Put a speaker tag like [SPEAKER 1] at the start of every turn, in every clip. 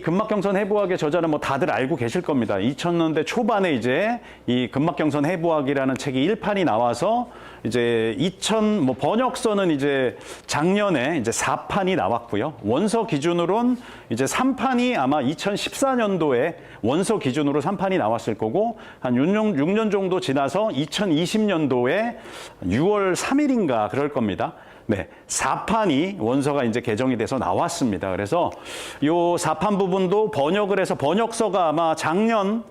[SPEAKER 1] 근막경선 해부학의 저자는 뭐 다들 알고 계실 겁니다. 2000년대 초반에 이제 이 근막경선 해부학이라는 책이 1판이 나와서 이제 번역서는 이제 작년에 이제 4판이 나왔고요. 원서 기준으로는 이제 3판이 아마 2014년도에 원서 기준으로 3판이 나왔을 거고 한 6년 정도 지나서 2020년도에 6월 3일인가 그럴 겁니다. 네, 4판이 원서가 이제 개정이 돼서 나왔습니다. 그래서 요 4판 부분도 번역을 해서 번역서가 아마 작년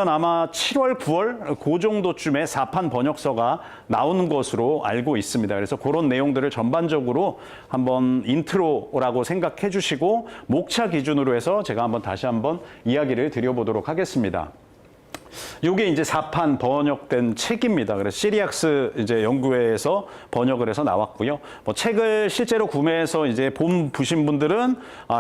[SPEAKER 1] 아마 7월, 9월 그 정도쯤에 4판 번역서가 나오는 것으로 알고 있습니다. 그래서 그런 내용들을 전반적으로 한번 인트로라고 생각해 주시고 목차 기준으로 해서 제가 다시 한번 이야기를 드려보도록 하겠습니다. 요게 이제 4판 번역된 책입니다. 그래서 시리악스 이제 연구회에서 번역을 해서 나왔고요. 뭐 책을 실제로 구매해서 이제 보신 분들은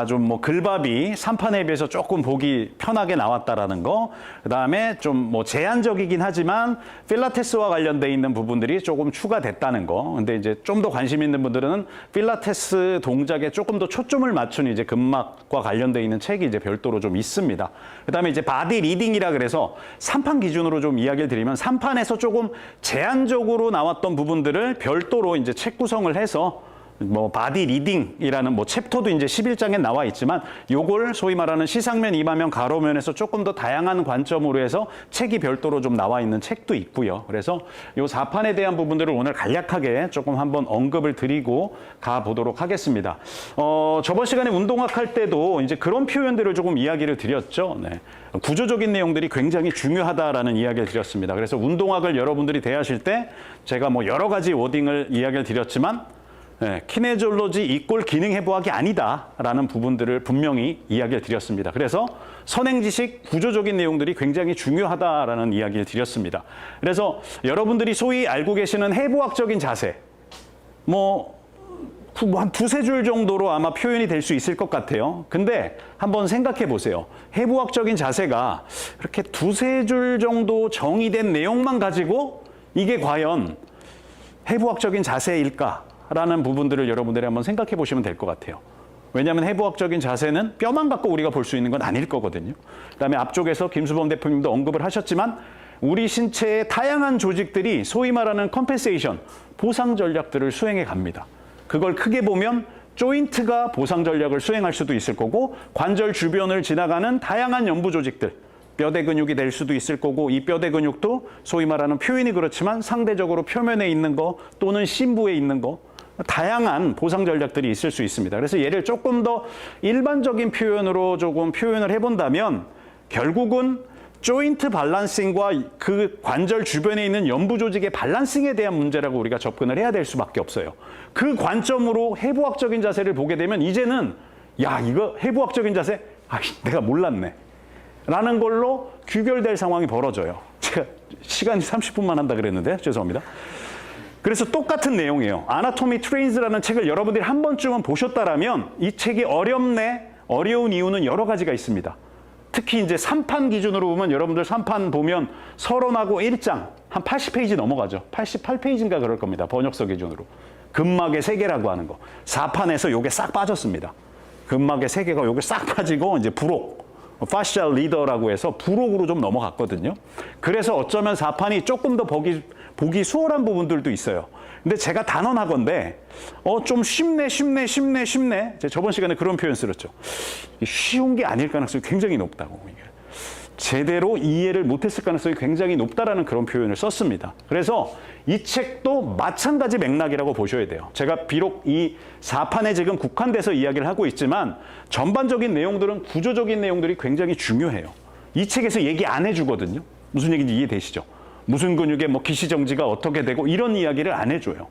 [SPEAKER 1] 좀 뭐 글밥이 3판에 비해서 조금 보기 편하게 나왔다라는 거. 그다음에 좀 뭐 제한적이긴 하지만 필라테스와 관련돼 있는 부분들이 조금 추가됐다는 거. 근데 이제 좀 더 관심 있는 분들은 필라테스 동작에 조금 더 초점을 맞춘 이제 근막과 관련돼 있는 책이 이제 별도로 좀 있습니다. 그다음에 이제 바디 리딩이라 그래서 3판 기준으로 좀 이야기를 드리면 3판에서 조금 제한적으로 나왔던 부분들을 별도로 이제 책 구성을 해서 뭐 바디 리딩이라는 뭐 챕터도 이제 11장에 나와 있지만 요걸 소위 말하는 시상면, 이마면, 가로면에서 조금 더 다양한 관점으로 해서 책이 별도로 좀 나와 있는 책도 있고요. 그래서 요 4판에 대한 부분들을 오늘 간략하게 조금 한번 언급을 드리고 가보도록 하겠습니다. 저번 시간에 운동학 할 때도 이제 그런 표현들을 조금 이야기를 드렸죠. 네. 구조적인 내용들이 굉장히 중요하다라는 이야기를 드렸습니다. 그래서 운동학을 여러분들이 대하실 때 제가 뭐 여러 가지 워딩을 이야기를 드렸지만 키네졸로지 이꼴 기능해부학이 아니다라는 부분들을 분명히 이야기를 드렸습니다. 그래서 선행지식 구조적인 내용들이 굉장히 중요하다라는 이야기를 드렸습니다. 그래서 여러분들이 소위 알고 계시는 해부학적인 자세, 한 두세 줄 정도로 아마 표현이 될 수 있을 것 같아요. 근데 한번 생각해 보세요. 해부학적인 자세가 이렇게 두세 줄 정도 정의된 내용만 가지고 이게 과연 해부학적인 자세일까? 라는 부분들을 여러분들이 한번 생각해 보시면 될 것 같아요. 왜냐하면 해부학적인 자세는 뼈만 갖고 우리가 볼 수 있는 건 아닐 거거든요. 그다음에 앞쪽에서 김수범 대표님도 언급을 하셨지만 우리 신체의 다양한 조직들이 소위 말하는 컴펜세이션, 보상 전략들을 수행해 갑니다. 그걸 크게 보면 조인트가 보상 전략을 수행할 수도 있을 거고 관절 주변을 지나가는 다양한 연부 조직들, 뼈대 근육이 될 수도 있을 거고 이 뼈대 근육도 소위 말하는 표현이 그렇지만 상대적으로 표면에 있는 거 또는 심부에 있는 거 다양한 보상 전략들이 있을 수 있습니다. 그래서 얘를 조금 더 일반적인 표현으로 조금 표현을 해본다면 결국은 조인트 밸런싱과 그 관절 주변에 있는 연부 조직의 밸런싱에 대한 문제라고 우리가 접근을 해야 될 수밖에 없어요. 그 관점으로 해부학적인 자세를 보게 되면 이제는 이거 해부학적인 자세? 내가 몰랐네. 라는 걸로 귀결될 상황이 벌어져요. 제가 시간이 30분만 한다 그랬는데 죄송합니다. 그래서 똑같은 내용이에요. 아나토미 트레인즈라는 책을 여러분들이 한 번쯤은 보셨다라면 이 책이 어려운 이유는 여러 가지가 있습니다. 특히 이제 3판 기준으로 보면 여러분들 3판 보면 서론하고 1장 한 80페이지 넘어가죠. 88페이지인가 그럴 겁니다. 번역서 기준으로. 근막의 세계라고 하는 거. 4판에서 요게 싹 빠졌습니다. 근막의 세계가 요게 싹 빠지고 이제 부록, 파시알 리더라고 해서 부록으로 좀 넘어갔거든요. 그래서 어쩌면 4판이 조금 더 보기 수월한 부분들도 있어요. 근데 제가 단언하건대 좀 쉽네. 제가 저번 시간에 그런 표현 쓰였죠. 쉬운 게 아닐 가능성이 굉장히 높다고. 제대로 이해를 못했을 가능성이 굉장히 높다라는 그런 표현을 썼습니다. 그래서 이 책도 마찬가지 맥락이라고 보셔야 돼요. 제가 비록 이 4판에 지금 국한돼서 이야기를 하고 있지만 전반적인 내용들은 구조적인 내용들이 굉장히 중요해요. 이 책에서 얘기 안 해주거든요. 무슨 얘기인지 이해되시죠? 무슨 근육의 기시정지가 어떻게 되고 이런 이야기를 안 해줘요.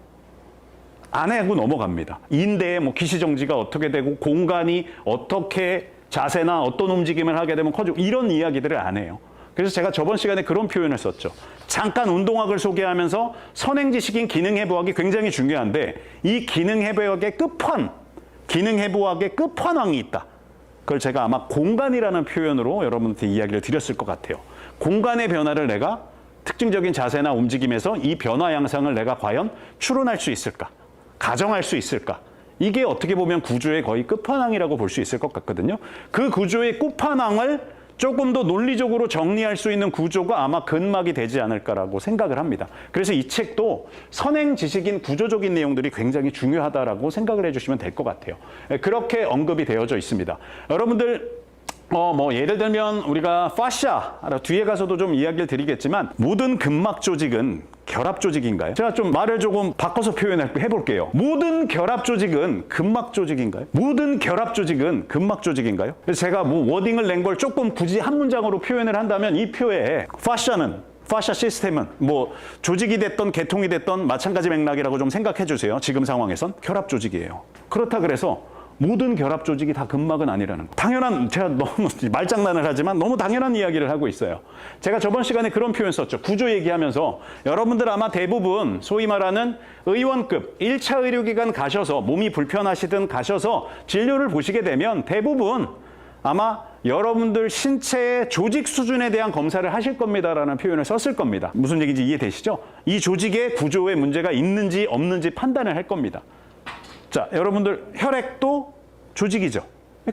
[SPEAKER 1] 안 하고 넘어갑니다. 인대의 기시정지가 어떻게 되고 공간이 어떻게 자세나 어떤 움직임을 하게 되면 커지고 이런 이야기들을 안 해요. 그래서 제가 저번 시간에 그런 표현을 썼죠. 잠깐 운동학을 소개하면서 선행지식인 기능해부학이 굉장히 중요한데 이 기능해부학의 끝판왕이 있다. 그걸 제가 아마 공간이라는 표현으로 여러분한테 이야기를 드렸을 것 같아요. 공간의 변화를 내가 특징적인 자세나 움직임에서 이 변화 양상을 내가 과연 추론할 수 있을까? 가정할 수 있을까? 이게 어떻게 보면 구조의 거의 끝판왕이라고 볼 수 있을 것 같거든요. 그 구조의 끝판왕을 조금 더 논리적으로 정리할 수 있는 구조가 아마 근막이 되지 않을까라고 생각을 합니다. 그래서 이 책도 선행 지식인 구조적인 내용들이 굉장히 중요하다라고 생각을 해주시면 될 것 같아요. 그렇게 언급이 되어져 있습니다. 여러분들 예를 들면 우리가 파샤, 뒤에 가서도 좀 이야기를 드리겠지만 모든 근막 조직은 결합 조직인가요? 제가 좀 말을 조금 바꿔서 표현해볼게요. 모든 결합 조직은 근막 조직인가요? 모든 결합 조직은 근막 조직인가요? 그래서 제가 뭐 워딩을 낸 걸 조금 굳이 한 문장으로 표현을 한다면 이 표에 파샤 시스템은 뭐 조직이 됐던 개통이 됐던 마찬가지 맥락이라고 좀 생각해 주세요. 지금 상황에선 결합 조직이에요. 그렇다 그래서 모든 결합 조직이 다 근막은 아니라는 거. 당연한, 제가 너무 말장난을 하지만 너무 당연한 이야기를 하고 있어요. 제가 저번 시간에 그런 표현 썼죠. 구조 얘기하면서 여러분들 아마 대부분 소위 말하는 의원급 1차 의료기관 가셔서 몸이 불편하시든 가셔서 진료를 보시게 되면 대부분 아마 여러분들 신체의 조직 수준에 대한 검사를 하실 겁니다라는 표현을 썼을 겁니다. 무슨 얘기인지 이해되시죠? 이 조직의 구조에 문제가 있는지 없는지 판단을 할 겁니다. 자, 여러분들 혈액도 조직이죠.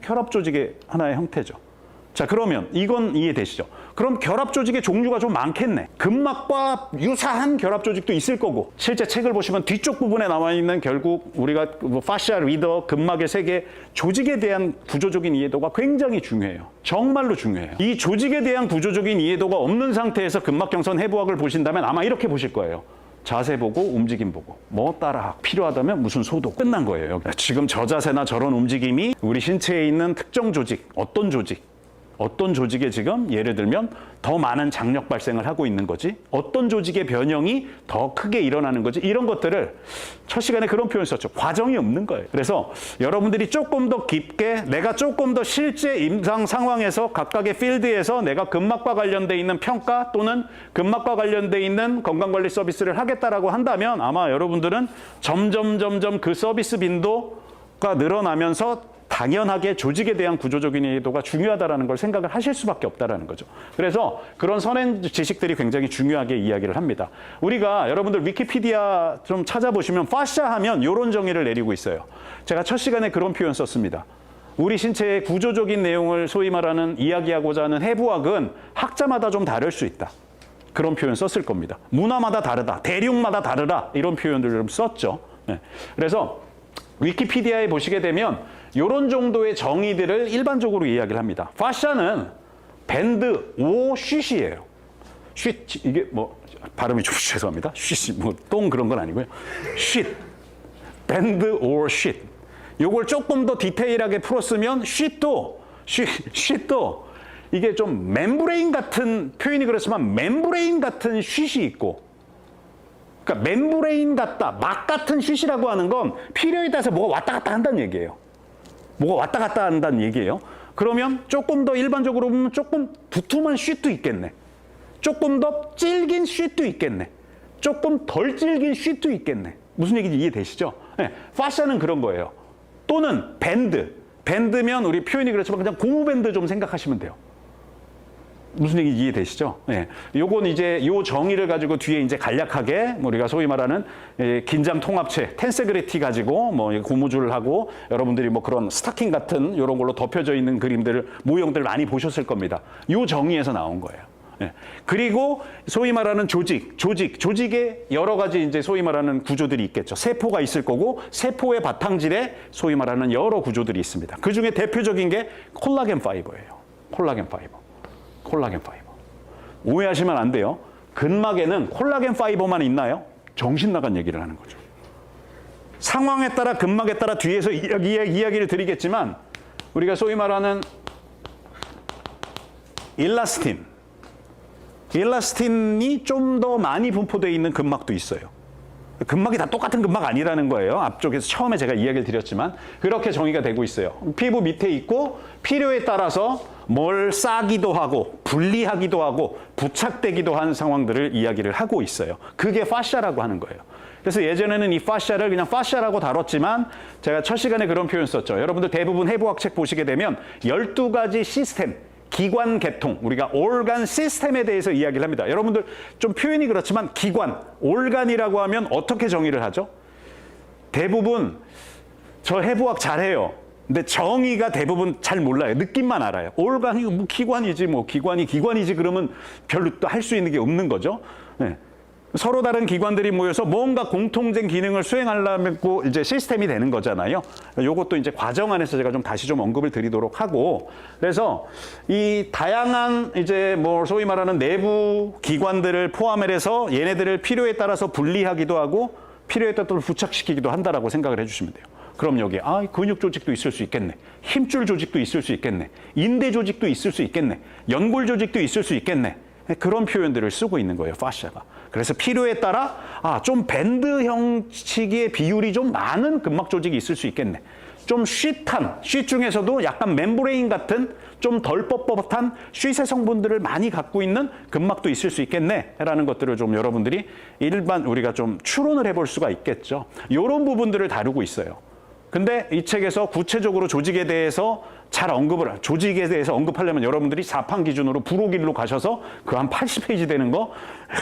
[SPEAKER 1] 결합 조직의 하나의 형태죠. 자, 그러면 이건 이해되시죠? 그럼 결합 조직의 종류가 좀 많겠네. 근막과 유사한 결합 조직도 있을 거고, 실제 책을 보시면 뒤쪽 부분에 나와 있는 결국 우리가 파시아 리더, 근막의 세계, 조직에 대한 구조적인 이해도가 굉장히 중요해요. 정말로 중요해요. 이 조직에 대한 구조적인 이해도가 없는 상태에서 근막경선 해부학을 보신다면 아마 이렇게 보실 거예요. 자세 보고 움직임 보고 뭐 따라 필요하다면 무슨 소독 끝난 거예요. 지금 저 자세나 저런 움직임이 우리 신체에 있는 특정 조직, 어떤 조직에 지금 예를 들면 더 많은 장력 발생을 하고 있는 거지, 어떤 조직의 변형이 더 크게 일어나는 거지, 이런 것들을 첫 시간에 그런 표현 썼죠. 과정이 없는 거예요. 그래서 여러분들이 조금 더 깊게 내가 조금 더 실제 임상 상황에서 각각의 필드에서 내가 근막과 관련돼 있는 평가 또는 근막과 관련돼 있는 건강관리 서비스를 하겠다라고 한다면 아마 여러분들은 점점 그 서비스 빈도가 늘어나면서 당연하게 조직에 대한 구조적인 이해도가 중요하다는 걸 생각을 하실 수밖에 없다는 거죠. 그래서 그런 선행 지식들이 굉장히 중요하게 이야기를 합니다. 우리가 여러분들 위키피디아 좀 찾아보시면 파샤 하면 이런 정의를 내리고 있어요. 제가 첫 시간에 그런 표현 썼습니다. 우리 신체의 구조적인 내용을 소위 말하는 이야기하고자 하는 해부학은 학자마다 좀 다를 수 있다. 그런 표현 썼을 겁니다. 문화마다 다르다, 대륙마다 다르다, 이런 표현들을 좀 썼죠. 네. 그래서 위키피디아에 보시게 되면 이런 정도의 정의들을 일반적으로 이야기를 합니다. 파샤는 밴드 오 쉿이에요. 쉿, 이게 뭐 발음이 좀 죄송합니다. 쉿이 뭐 똥 그런 건 아니고요. 쉿, 밴드 오 쉿. 요걸 조금 더 디테일하게 풀었으면 쉿도 이게 좀 멤브레인 같은 표현이 그렇지만 멤브레인 같은 쉿이 있고, 그러니까 멤브레인 같다, 막 같은 쉿이라고 하는 건 필요에 따라서 뭐가 왔다 갔다 한다는 얘기예요. 뭐가 왔다 갔다 한다는 얘기예요. 그러면 조금 더 일반적으로 보면 조금 두툼한 쉿도 있겠네. 조금 더 질긴 쉿도 있겠네. 조금 덜 질긴 쉿도 있겠네. 무슨 얘기인지 이해되시죠? 네, 파샤는 그런 거예요. 또는 밴드면 우리 표현이 그렇지만 그냥 고무밴드 좀 생각하시면 돼요. 무슨 얘기인지 이해되시죠? 네. 요건 이제 요 정의를 가지고 뒤에 이제 간략하게 우리가 소위 말하는 긴장 통합체, 텐세그리티 가지고 뭐 고무줄을 하고 여러분들이 뭐 그런 스타킹 같은 이런 걸로 덮여져 있는 그림들, 모형들 많이 보셨을 겁니다. 요 정의에서 나온 거예요. 네. 그리고 소위 말하는 조직의 여러 가지 이제 소위 말하는 구조들이 있겠죠. 세포가 있을 거고 세포의 바탕질에 소위 말하는 여러 구조들이 있습니다. 그 중에 대표적인 게 콜라겐 파이버예요. 콜라겐 파이버. 오해하시면 안 돼요. 근막에는 콜라겐 파이버만 있나요? 정신 나간 얘기를 하는 거죠. 상황에 따라 근막에 따라 뒤에서 이야기를 드리겠지만 우리가 소위 말하는 일라스틴이 좀 더 많이 분포되어 있는 근막도 있어요. 근막이 다 똑같은 근막 아니라는 거예요. 앞쪽에서 처음에 제가 이야기를 드렸지만 그렇게 정의가 되고 있어요. 피부 밑에 있고 필요에 따라서 뭘 싸기도 하고 분리하기도 하고 부착되기도 하는 상황들을 이야기를 하고 있어요. 그게 파샤라고 하는 거예요. 그래서 예전에는 이 파샤를 그냥 파샤라고 다뤘지만 제가 첫 시간에 그런 표현 썼죠. 여러분들 대부분 해부학 책 보시게 되면 12가지 시스템, 기관 계통, 우리가 organ 시스템에 대해서 이야기를 합니다. 여러분들 좀 표현이 그렇지만 기관, organ이라고 하면 어떻게 정의를 하죠? 대부분 저 해부학 잘해요. 근데 정의가 대부분 잘 몰라요. 느낌만 알아요. 올간이 뭐 기관이지 뭐 기관이지 그러면 별로 또 할 수 있는 게 없는 거죠. 네. 서로 다른 기관들이 모여서 뭔가 공통된 기능을 수행하려면 이제 시스템이 되는 거잖아요. 요것도 이제 과정 안에서 제가 좀 다시 좀 언급을 드리도록 하고, 그래서 이 다양한 이제 뭐 소위 말하는 내부 기관들을 포함해서 얘네들을 필요에 따라서 분리하기도 하고 필요에 따라 부착시키기도 한다라고 생각을 해주시면 돼요. 그럼 여기 근육 조직도 있을 수 있겠네. 힘줄 조직도 있을 수 있겠네. 인대 조직도 있을 수 있겠네. 연골 조직도 있을 수 있겠네. 그런 표현들을 쓰고 있는 거예요, 파샤가. 그래서 필요에 따라 좀 밴드 형식의 비율이 좀 많은 근막 조직이 있을 수 있겠네. 좀 쉿한, 쉿 중에서도 약간 멤브레인 같은 좀 덜 뻣뻣한 쉿의 성분들을 많이 갖고 있는 근막도 있을 수 있겠네라는 것들을 좀 여러분들이 우리가 좀 추론을 해볼 수가 있겠죠. 이런 부분들을 다루고 있어요. 근데 이 책에서 구체적으로 조직에 대해서 조직에 대해서 언급하려면 여러분들이 4판 기준으로 부록일로 가셔서 그 한 80페이지 되는 거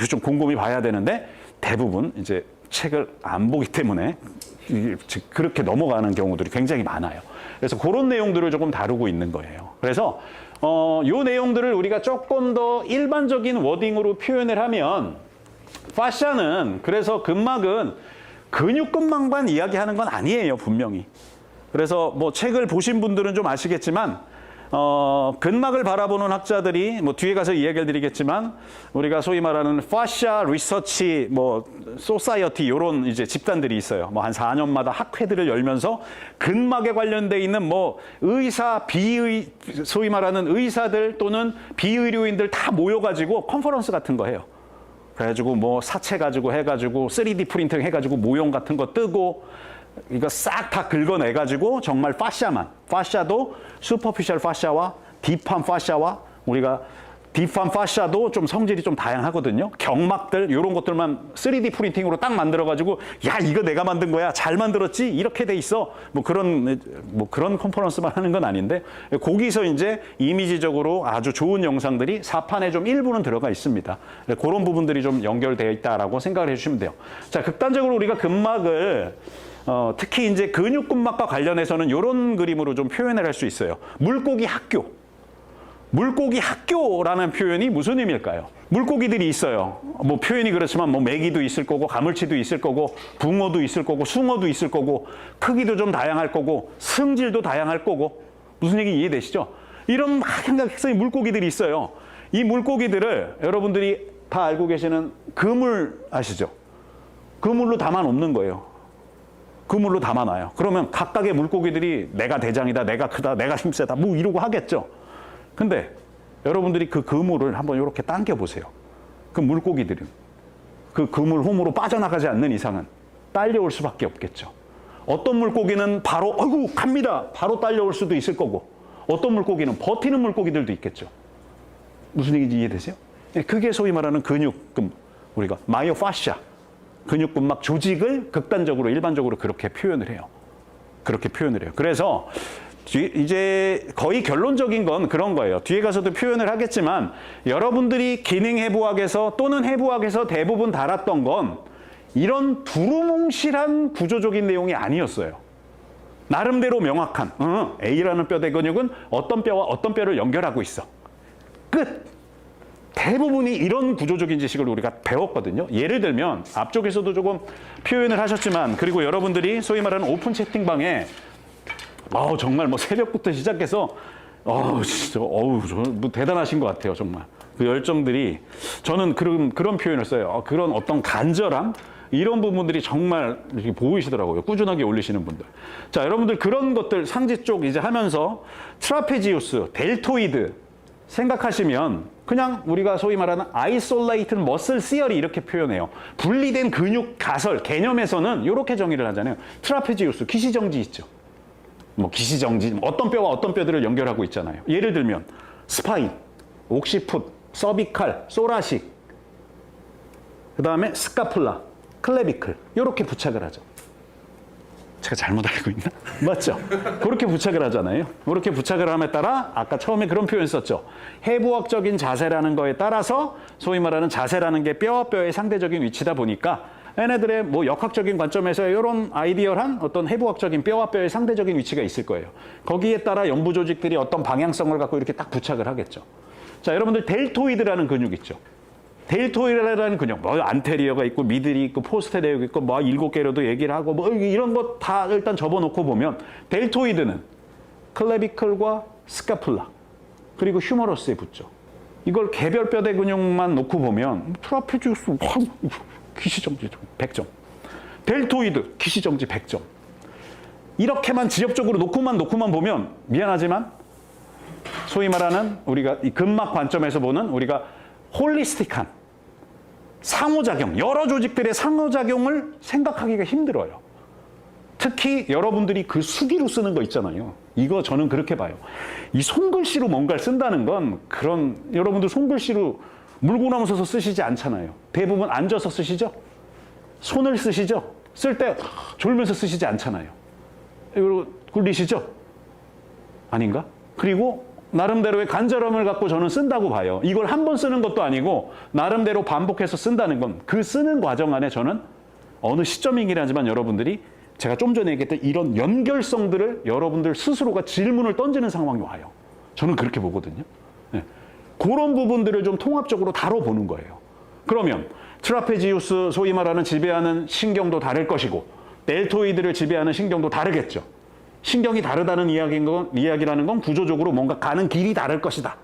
[SPEAKER 1] 좀 곰곰이 봐야 되는데 대부분 이제 책을 안 보기 때문에 그렇게 넘어가는 경우들이 굉장히 많아요. 그래서 그런 내용들을 조금 다루고 있는 거예요. 그래서 요 내용들을 우리가 조금 더 일반적인 워딩으로 표현을 하면 파샤는 그래서 근막은 근육근막만 이야기하는 건 아니에요, 분명히. 그래서 뭐 책을 보신 분들은 좀 아시겠지만 근막을 바라보는 학자들이 뭐 뒤에 가서 이야기를 드리겠지만 우리가 소위 말하는 파샤 리서치 소사이어티 이런 이제 집단들이 있어요. 뭐 한 4년마다 학회들을 열면서 근막에 관련돼 있는 뭐 소위 말하는 의사들 또는 비의료인들 다 모여가지고 컨퍼런스 같은 거 해요. 그래가지고 뭐 사체 가지고 해가지고 3D 프린팅 해가지고 모형 같은 거 뜨고 이거 싹 다 긁어내가지고 정말 파샤도 슈퍼피셜 파샤와 딥한 파샤와 우리가 딥한 파샤도 좀 성질이 좀 다양하거든요. 경막들 이런 것들만 3D 프린팅으로 딱 만들어가지고 야 이거 내가 만든 거야 잘 만들었지 이렇게 돼 있어 뭐 그런 컨퍼런스만 하는 건 아닌데 거기서 이제 이미지적으로 아주 좋은 영상들이 4판에 좀 일부는 들어가 있습니다. 그런 부분들이 좀 연결되어 있다라고 생각을 해주시면 돼요. 자 극단적으로 우리가 근막을 특히 이제 근육근막과 관련해서는 이런 그림으로 좀 표현을 할 수 있어요. 물고기 학교라는 표현이 무슨 의미일까요? 물고기들이 있어요. 뭐 표현이 그렇지만 뭐 메기도 있을 거고 가물치도 있을 거고 붕어도 있을 거고 숭어도 있을 거고 크기도 좀 다양할 거고 성질도 다양할 거고 무슨 얘기 이해되시죠? 이런 막행각색의 물고기들이 있어요. 이 물고기들을 여러분들이 다 알고 계시는 그물 아시죠? 그물로 담아 놓는 거예요. 그물로 담아놔요. 그러면 각각의 물고기들이 내가 대장이다, 내가 크다, 내가 힘세다 뭐 이러고 하겠죠. 근데 여러분들이 그 그물을 한번 이렇게 당겨보세요. 그 물고기들은 그 그물 홈으로 빠져나가지 않는 이상은 딸려올 수밖에 없겠죠. 어떤 물고기는 바로 갑니다. 바로 딸려올 수도 있을 거고 어떤 물고기는 버티는 물고기들도 있겠죠. 무슨 얘기인지 이해되세요? 그게 소위 말하는 우리가 마이오파샤 근육근막 조직을 극단적으로 일반적으로 그렇게 표현을 해요. 그래서 이제 거의 결론적인 건 그런 거예요. 뒤에 가서도 표현을 하겠지만 여러분들이 기능해부학에서 또는 해부학에서 대부분 다뤘던 건 이런 두루뭉실한 구조적인 내용이 아니었어요. 나름대로 명확한 A라는 뼈대 근육은 어떤 뼈와 어떤 뼈를 연결하고 있어. 끝! 대부분이 이런 구조적인 지식을 우리가 배웠거든요. 예를 들면 앞쪽에서도 조금 표현을 하셨지만 그리고 여러분들이 소위 말하는 오픈 채팅방에 정말 뭐 새벽부터 시작해서 진짜 뭐 대단하신 것 같아요. 정말 그 열정들이 저는 그런 표현을 써요. 그런 어떤 간절함 이런 부분들이 정말 이렇게 보이시더라고요. 꾸준하게 올리시는 분들. 자, 여러분들 그런 것들 상지 쪽 이제 하면서 트라페지우스, 델토이드 생각하시면 그냥 우리가 소위 말하는 isolated muscle theory 이렇게 표현해요. 분리된 근육 가설 개념에서는 이렇게 정의를 하잖아요. 트라페지우스, 기시정지 있죠. 뭐 기시정지 어떤 뼈와 어떤 뼈들을 연결하고 있잖아요. 예를 들면 스파인, 옥시풋, 서비칼, 소라식, 그 다음에 스카플라, 클레비클 이렇게 부착을 하죠. 제가 잘못 알고 있나? 맞죠? 그렇게 부착을 하잖아요. 그렇게 부착을 함에 따라 아까 처음에 그런 표현 썼죠. 해부학적인 자세라는 거에 따라서 소위 말하는 자세라는 게 뼈와 뼈의 상대적인 위치다 보니까 얘네들의 뭐 역학적인 관점에서 이런 아이디얼한 어떤 해부학적인 뼈와 뼈의 상대적인 위치가 있을 거예요. 거기에 따라 연부 조직들이 어떤 방향성을 갖고 이렇게 딱 부착을 하겠죠. 자, 여러분들 델토이드라는 근육 있죠. 델토이드라는 근육, 뭐 안테리어가 있고 미들이 있고 포스테리어가 있고 뭐 7개로도 얘기를 하고 뭐 이런 거 다 일단 접어놓고 보면 델토이드는 클레비클과 스카플라 그리고 휴머러스에 붙죠. 이걸 개별뼈대 근육만 놓고 보면 트라페지우스 기시정지 100점, 델토이드 기시정지 100점. 이렇게만 지엽적으로 놓고만 보면 미안하지만 소위 말하는 우리가 이 근막 관점에서 보는 우리가 홀리스틱한 상호작용, 여러 조직들의 상호작용을 생각하기가 힘들어요. 특히 여러분들이 그 수기로 쓰는 거 있잖아요. 이거 저는 그렇게 봐요. 이 손글씨로 뭔가를 쓴다는 건 그런 여러분들 손글씨로 물구나무 서서 쓰시지 않잖아요. 대부분 앉아서 쓰시죠? 손을 쓰시죠? 쓸 때 졸면서 쓰시지 않잖아요. 이거 굴리시죠? 아닌가? 그리고 나름대로의 간절함을 갖고 저는 쓴다고 봐요. 이걸 한 번 쓰는 것도 아니고 나름대로 반복해서 쓴다는 건 그 쓰는 과정 안에 저는 어느 시점이긴 하지만 여러분들이 제가 좀 전에 얘기했던 이런 연결성들을 여러분들 스스로가 질문을 던지는 상황이 와요. 저는 그렇게 보거든요. 네. 그런 부분들을 좀 통합적으로 다뤄보는 거예요. 그러면 트라페지우스 소위 말하는 지배하는 신경도 다를 것이고 델토이드를 지배하는 신경도 다르겠죠. 신경이 다르다는 이야기라는 건 구조적으로 뭔가 가는 길이 다를 것이다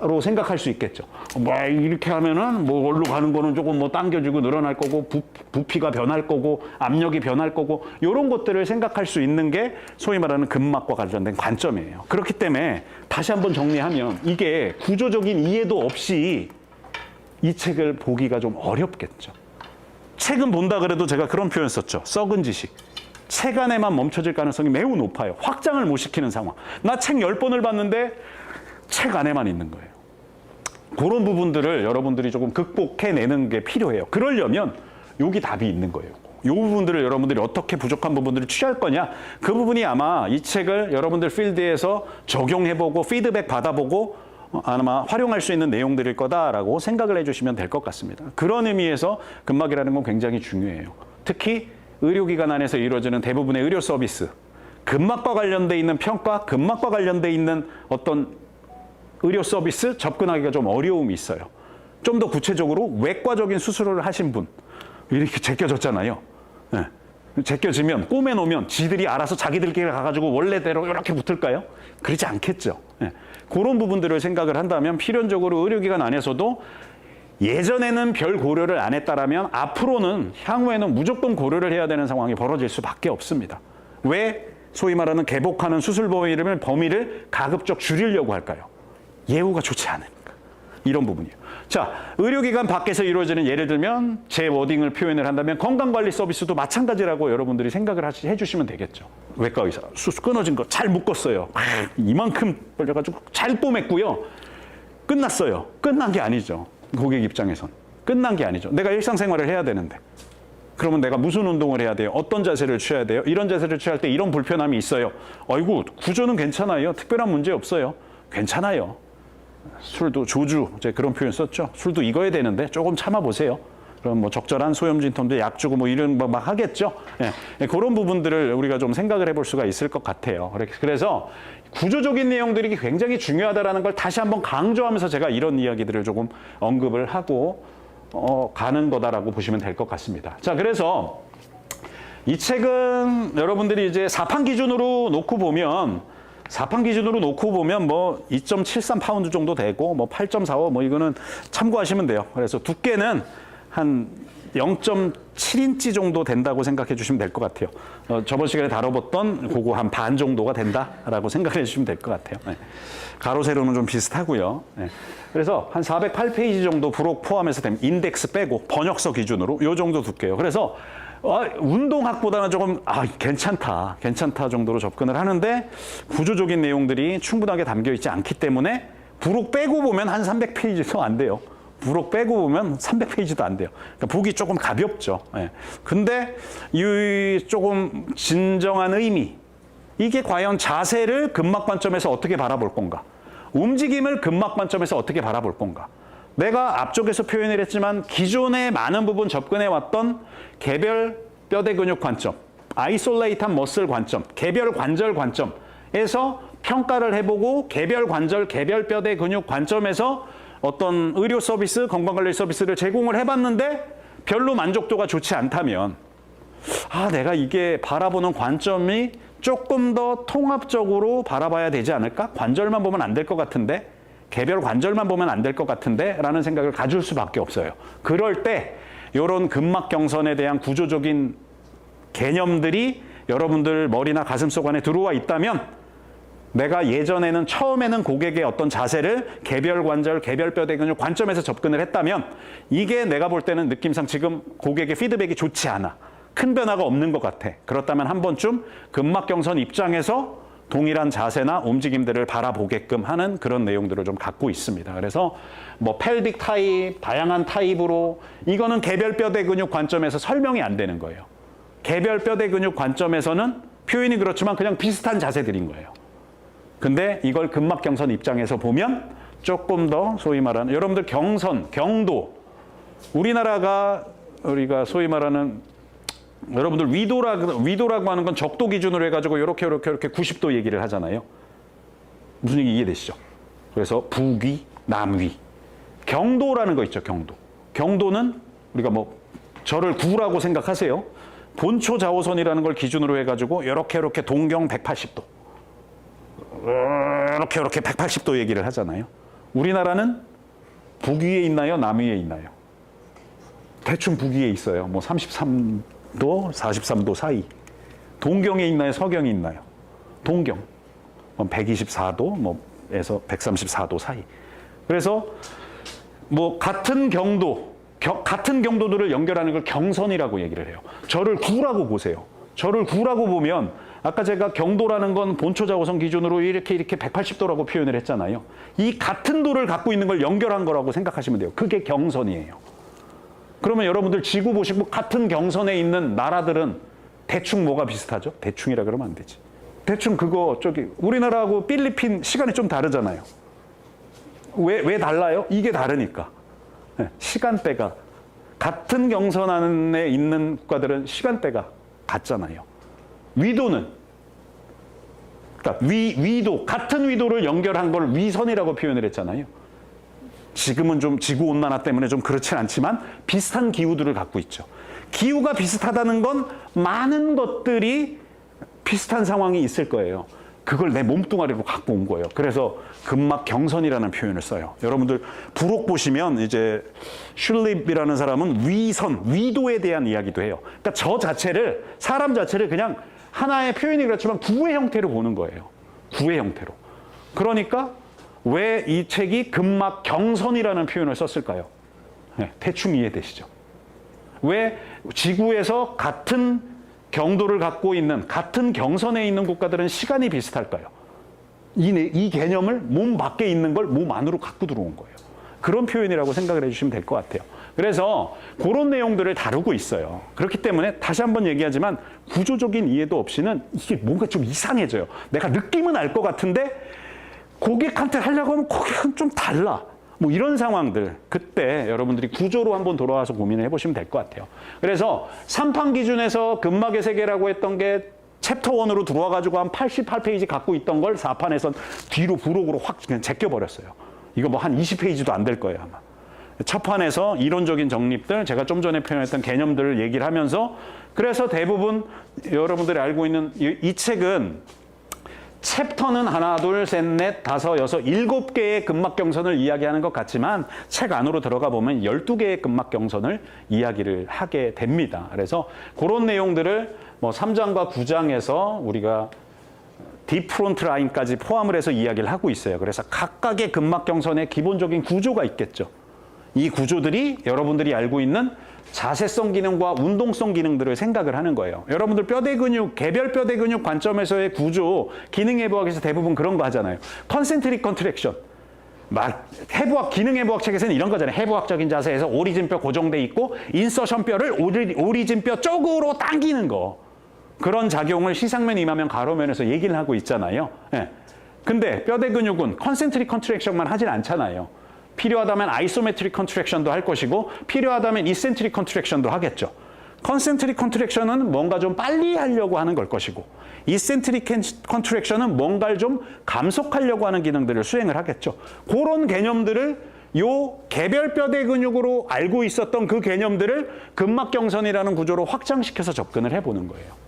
[SPEAKER 1] 로 생각할 수 있겠죠. 뭐 이렇게 하면은 뭐 원로 가는 거는 조금 뭐 당겨지고 늘어날 거고 부피가 변할 거고 압력이 변할 거고 이런 것들을 생각할 수 있는 게 소위 말하는 근막과 관련된 관점이에요. 그렇기 때문에 다시 한번 정리하면 이게 구조적인 이해도 없이 이 책을 보기가 좀 어렵겠죠. 책은 본다 그래도 제가 그런 표현 썼죠. 썩은 지식. 책 안에만 멈춰질 가능성이 매우 높아요. 확장을 못 시키는 상황. 나 책 10번을 봤는데 책 안에만 있는 거예요. 그런 부분들을 여러분들이 조금 극복해내는 게 필요해요. 그러려면 여기 답이 있는 거예요. 이 부분들을 여러분들이 어떻게 부족한 부분들을 취할 거냐. 그 부분이 아마 이 책을 여러분들 필드에서 적용해보고 피드백 받아보고 아마 활용할 수 있는 내용들일 거다라고 생각을 해주시면 될 것 같습니다. 그런 의미에서 근막이라는 건 굉장히 중요해요. 특히 의료기관 안에서 이루어지는 대부분의 의료 서비스, 근막과 관련돼 있는 평가, 근막과 관련돼 있는 어떤 의료 서비스 접근하기가 좀 어려움이 있어요. 좀 더 구체적으로 외과적인 수술을 하신 분, 이렇게 제껴졌잖아요. 네. 제껴지면 꼬매놓으면 지들이 알아서 자기들끼리 가가지고 원래대로 이렇게 붙을까요? 그러지 않겠죠. 네. 그런 부분들을 생각을 한다면 필연적으로 의료기관 안에서도 예전에는 별 고려를 안 했다라면 앞으로는 향후에는 무조건 고려를 해야 되는 상황이 벌어질 수밖에 없습니다. 왜 소위 말하는 개복하는 수술 범위를 가급적 줄이려고 할까요? 예후가 좋지 않으니까. 이런 부분이에요. 자, 의료기관 밖에서 이루어지는 예를 들면 제 워딩을 표현을 한다면 건강관리 서비스도 마찬가지라고 여러분들이 생각을 해주시면 되겠죠. 외과 의사, 수술 끊어진 거 잘 묶었어요. 이만큼 벌려가지고 잘 뽀맸고요. 끝났어요. 끝난 게 아니죠. 고객 입장에선. 끝난 게 아니죠. 내가 일상생활을 해야 되는데. 그러면 내가 무슨 운동을 해야 돼요? 어떤 자세를 취해야 돼요? 이런 자세를 취할 때 이런 불편함이 있어요. 아이고, 구조는 괜찮아요. 특별한 문제 없어요. 괜찮아요. 술도 조주, 이제 그런 표현 썼죠. 술도 익어야 되는데 조금 참아보세요. 그럼 뭐 적절한 소염진통제 약 주고 뭐 이런 거 막 하겠죠. 예, 그런 부분들을 우리가 좀 생각을 해볼 수가 있을 것 같아요. 그래서 구조적인 내용들이 굉장히 중요하다라는 걸 다시 한번 강조하면서 제가 이런 이야기들을 조금 언급을 하고 가는 거다라고 보시면 될 것 같습니다. 자, 그래서 이 책은 여러분들이 이제 4판 기준으로 놓고 보면 뭐 2.73 파운드 정도 되고 뭐 8.45 뭐 이거는 참고하시면 돼요. 그래서 두께는 한 0.7인치 정도 된다고 생각해 주시면 될 것 같아요. 저번 시간에 다뤄봤던 그거 한 반 정도가 된다라고 생각해 주시면 될 것 같아요. 네. 가로 세로는 좀 비슷하고요. 네. 그래서 한 408페이지 정도 부록 포함해서 되면 인덱스 빼고 번역서 기준으로 요 정도 두께요. 그래서 운동학보다는 조금 괜찮다 정도로 접근을 하는데 구조적인 내용들이 충분하게 담겨 있지 않기 때문에 부록 빼고 보면 한 300페이지도 안 돼요. 부록 빼고 보면 300페이지도 안 돼요. 그러니까 보기 조금 가볍죠. 예. 근데 이 조금 진정한 의미, 이게 과연 자세를 근막 관점에서 어떻게 바라볼 건가? 움직임을 근막 관점에서 어떻게 바라볼 건가? 내가 앞쪽에서 표현을 했지만 기존에 많은 부분 접근해왔던 개별 뼈대 근육 관점, 아이솔레이트한 머슬 관점, 개별 관절 관점에서 평가를 해보고 개별 관절, 개별 뼈대 근육 관점에서 어떤 의료 서비스, 건강관리 서비스를 제공을 해봤는데 별로 만족도가 좋지 않다면 내가 이게 바라보는 관점이 조금 더 통합적으로 바라봐야 되지 않을까? 관절만 보면 안 될 것 같은데? 개별 관절만 보면 안 될 것 같은데? 라는 생각을 가질 수밖에 없어요. 그럴 때 이런 근막 경선에 대한 구조적인 개념들이 여러분들 머리나 가슴속 안에 들어와 있다면 내가 예전에는 처음에는 고객의 어떤 자세를 개별 관절, 개별 뼈대 근육 관점에서 접근을 했다면 이게 내가 볼 때는 느낌상 지금 고객의 피드백이 좋지 않아. 큰 변화가 없는 것 같아. 그렇다면 한 번쯤 근막 경선 입장에서 동일한 자세나 움직임들을 바라보게끔 하는 그런 내용들을 좀 갖고 있습니다. 그래서 뭐 펠빅 타입, 다양한 타입으로 이거는 개별 뼈대 근육 관점에서 설명이 안 되는 거예요. 개별 뼈대 근육 관점에서는 표현이 그렇지만 그냥 비슷한 자세들인 거예요. 근데 이걸 근막 경선 입장에서 보면 조금 더 소위 말하는 여러분들 경선, 경도 우리나라가 우리가 소위 말하는 여러분들 위도라고 하는 건 적도 기준으로 해가지고 이렇게 90도 얘기를 하잖아요. 무슨 얘기 이해되시죠? 그래서 북위, 남위. 경도라는 거 있죠, 경도. 경도는 우리가 뭐 저를 구라고 생각하세요. 본초 좌우선이라는 걸 기준으로 해가지고 이렇게 동경 180도. 이렇게 180도 얘기를 하잖아요. 우리나라는 북위에 있나요? 남위에 있나요? 대충 북위에 있어요. 뭐 33도, 43도 사이. 동경에 있나요? 서경에 있나요? 동경. 124도, 뭐에서 134도 사이. 그래서 뭐 같은 경도들을 연결하는 걸 경선이라고 얘기를 해요. 저를 구라고 보세요. 저를 구라고 보면 아까 제가 경도라는 건 본초 좌우선 기준으로 이렇게 180도라고 표현을 했잖아요. 이 같은 도를 갖고 있는 걸 연결한 거라고 생각하시면 돼요. 그게 경선이에요. 그러면 여러분들 지구 보시고 같은 경선에 있는 나라들은 대충 뭐가 비슷하죠? 대충이라 그러면 안 되지. 대충 그거 우리나라하고 필리핀 시간이 좀 다르잖아요. 왜 달라요? 이게 다르니까. 시간대가 같은 경선 안에 있는 국가들은 시간대가 같잖아요. 위도는 그러니까 위도 같은 위도를 연결한 걸 위선이라고 표현을 했잖아요. 지금은 좀 지구 온난화 때문에 좀 그렇진 않지만 비슷한 기후들을 갖고 있죠. 기후가 비슷하다는 건 많은 것들이 비슷한 상황이 있을 거예요. 그걸 내 몸뚱아리로 갖고 온 거예요. 그래서 근막 경선이라는 표현을 써요. 여러분들 부록 보시면 이제 슐립이라는 사람은 위선, 위도에 대한 이야기도 해요. 그러니까 사람 자체를 그냥 하나의 표현이 그렇지만 구의 형태로 보는 거예요. 구의 형태로. 그러니까 왜 이 책이 근막 경선이라는 표현을 썼을까요? 대충 이해되시죠? 왜 지구에서 같은 경도를 갖고 있는 같은 경선에 있는 국가들은 시간이 비슷할까요? 이 개념을 몸 밖에 있는 걸 몸 안으로 갖고 들어온 거예요. 그런 표현이라고 생각을 해주시면 될 것 같아요. 그래서 그런 내용들을 다루고 있어요. 그렇기 때문에 다시 한번 얘기하지만 구조적인 이해도 없이는 이게 뭔가 좀 이상해져요. 내가 느낌은 알 것 같은데 고객한테 하려고 하면 고객은 좀 달라. 뭐 이런 상황들, 그때 여러분들이 구조로 한번 돌아와서 고민을 해보시면 될 것 같아요. 그래서 3판 기준에서 근막의 세계라고 했던 게 챕터 1으로 들어와가지고 한 88페이지 갖고 있던 걸 4판에선 뒤로 부록으로 확 그냥 제껴버렸어요. 이거 뭐 한 20페이지도 안 될 거예요, 아마. 첫 판에서 이론적인 정립들, 제가 좀 전에 표현했던 개념들을 얘기를 하면서 그래서 대부분 여러분들이 알고 있는 이 책은 챕터는 하나, 둘, 셋, 넷, 다섯, 여섯, 7개의 근막 경선을 이야기하는 것 같지만 책 안으로 들어가 보면 12개의 근막 경선을 이야기를 하게 됩니다. 그래서 그런 내용들을 뭐 3장과 9장에서 우리가 딥프론트 라인까지 포함을 해서 이야기를 하고 있어요. 그래서 각각의 근막 경선의 기본적인 구조가 있겠죠. 이 구조들이 여러분들이 알고 있는 자세성 기능과 운동성 기능들을 생각을 하는 거예요. 여러분들 뼈대 근육, 개별 뼈대 근육 관점에서의 구조, 기능 해부학에서 대부분 그런 거 하잖아요. 컨센트릭 컨트랙션. 해부학, 기능 해부학 책에서는 이런 거잖아요. 해부학적인 자세에서 오리진뼈 고정돼 있고 인서션 뼈를 오리진뼈 쪽으로 당기는 거. 그런 작용을 시상면, 이마면, 가로면에서 얘기를 하고 있잖아요. 근데 뼈대 근육은 컨센트릭 컨트랙션만 하진 않잖아요. 필요하다면 아이소메트릭 컨트랙션도 할 것이고 필요하다면 이센트릭 컨트랙션도 하겠죠. 컨센트릭 컨트랙션은 뭔가 좀 빨리 하려고 하는 걸 것이고 이센트릭 컨트랙션은 뭔가를 좀 감속하려고 하는 기능들을 수행을 하겠죠. 그런 개념들을 요 개별 뼈대 근육으로 알고 있었던 그 개념들을 근막경선이라는 구조로 확장시켜서 접근을 해보는 거예요.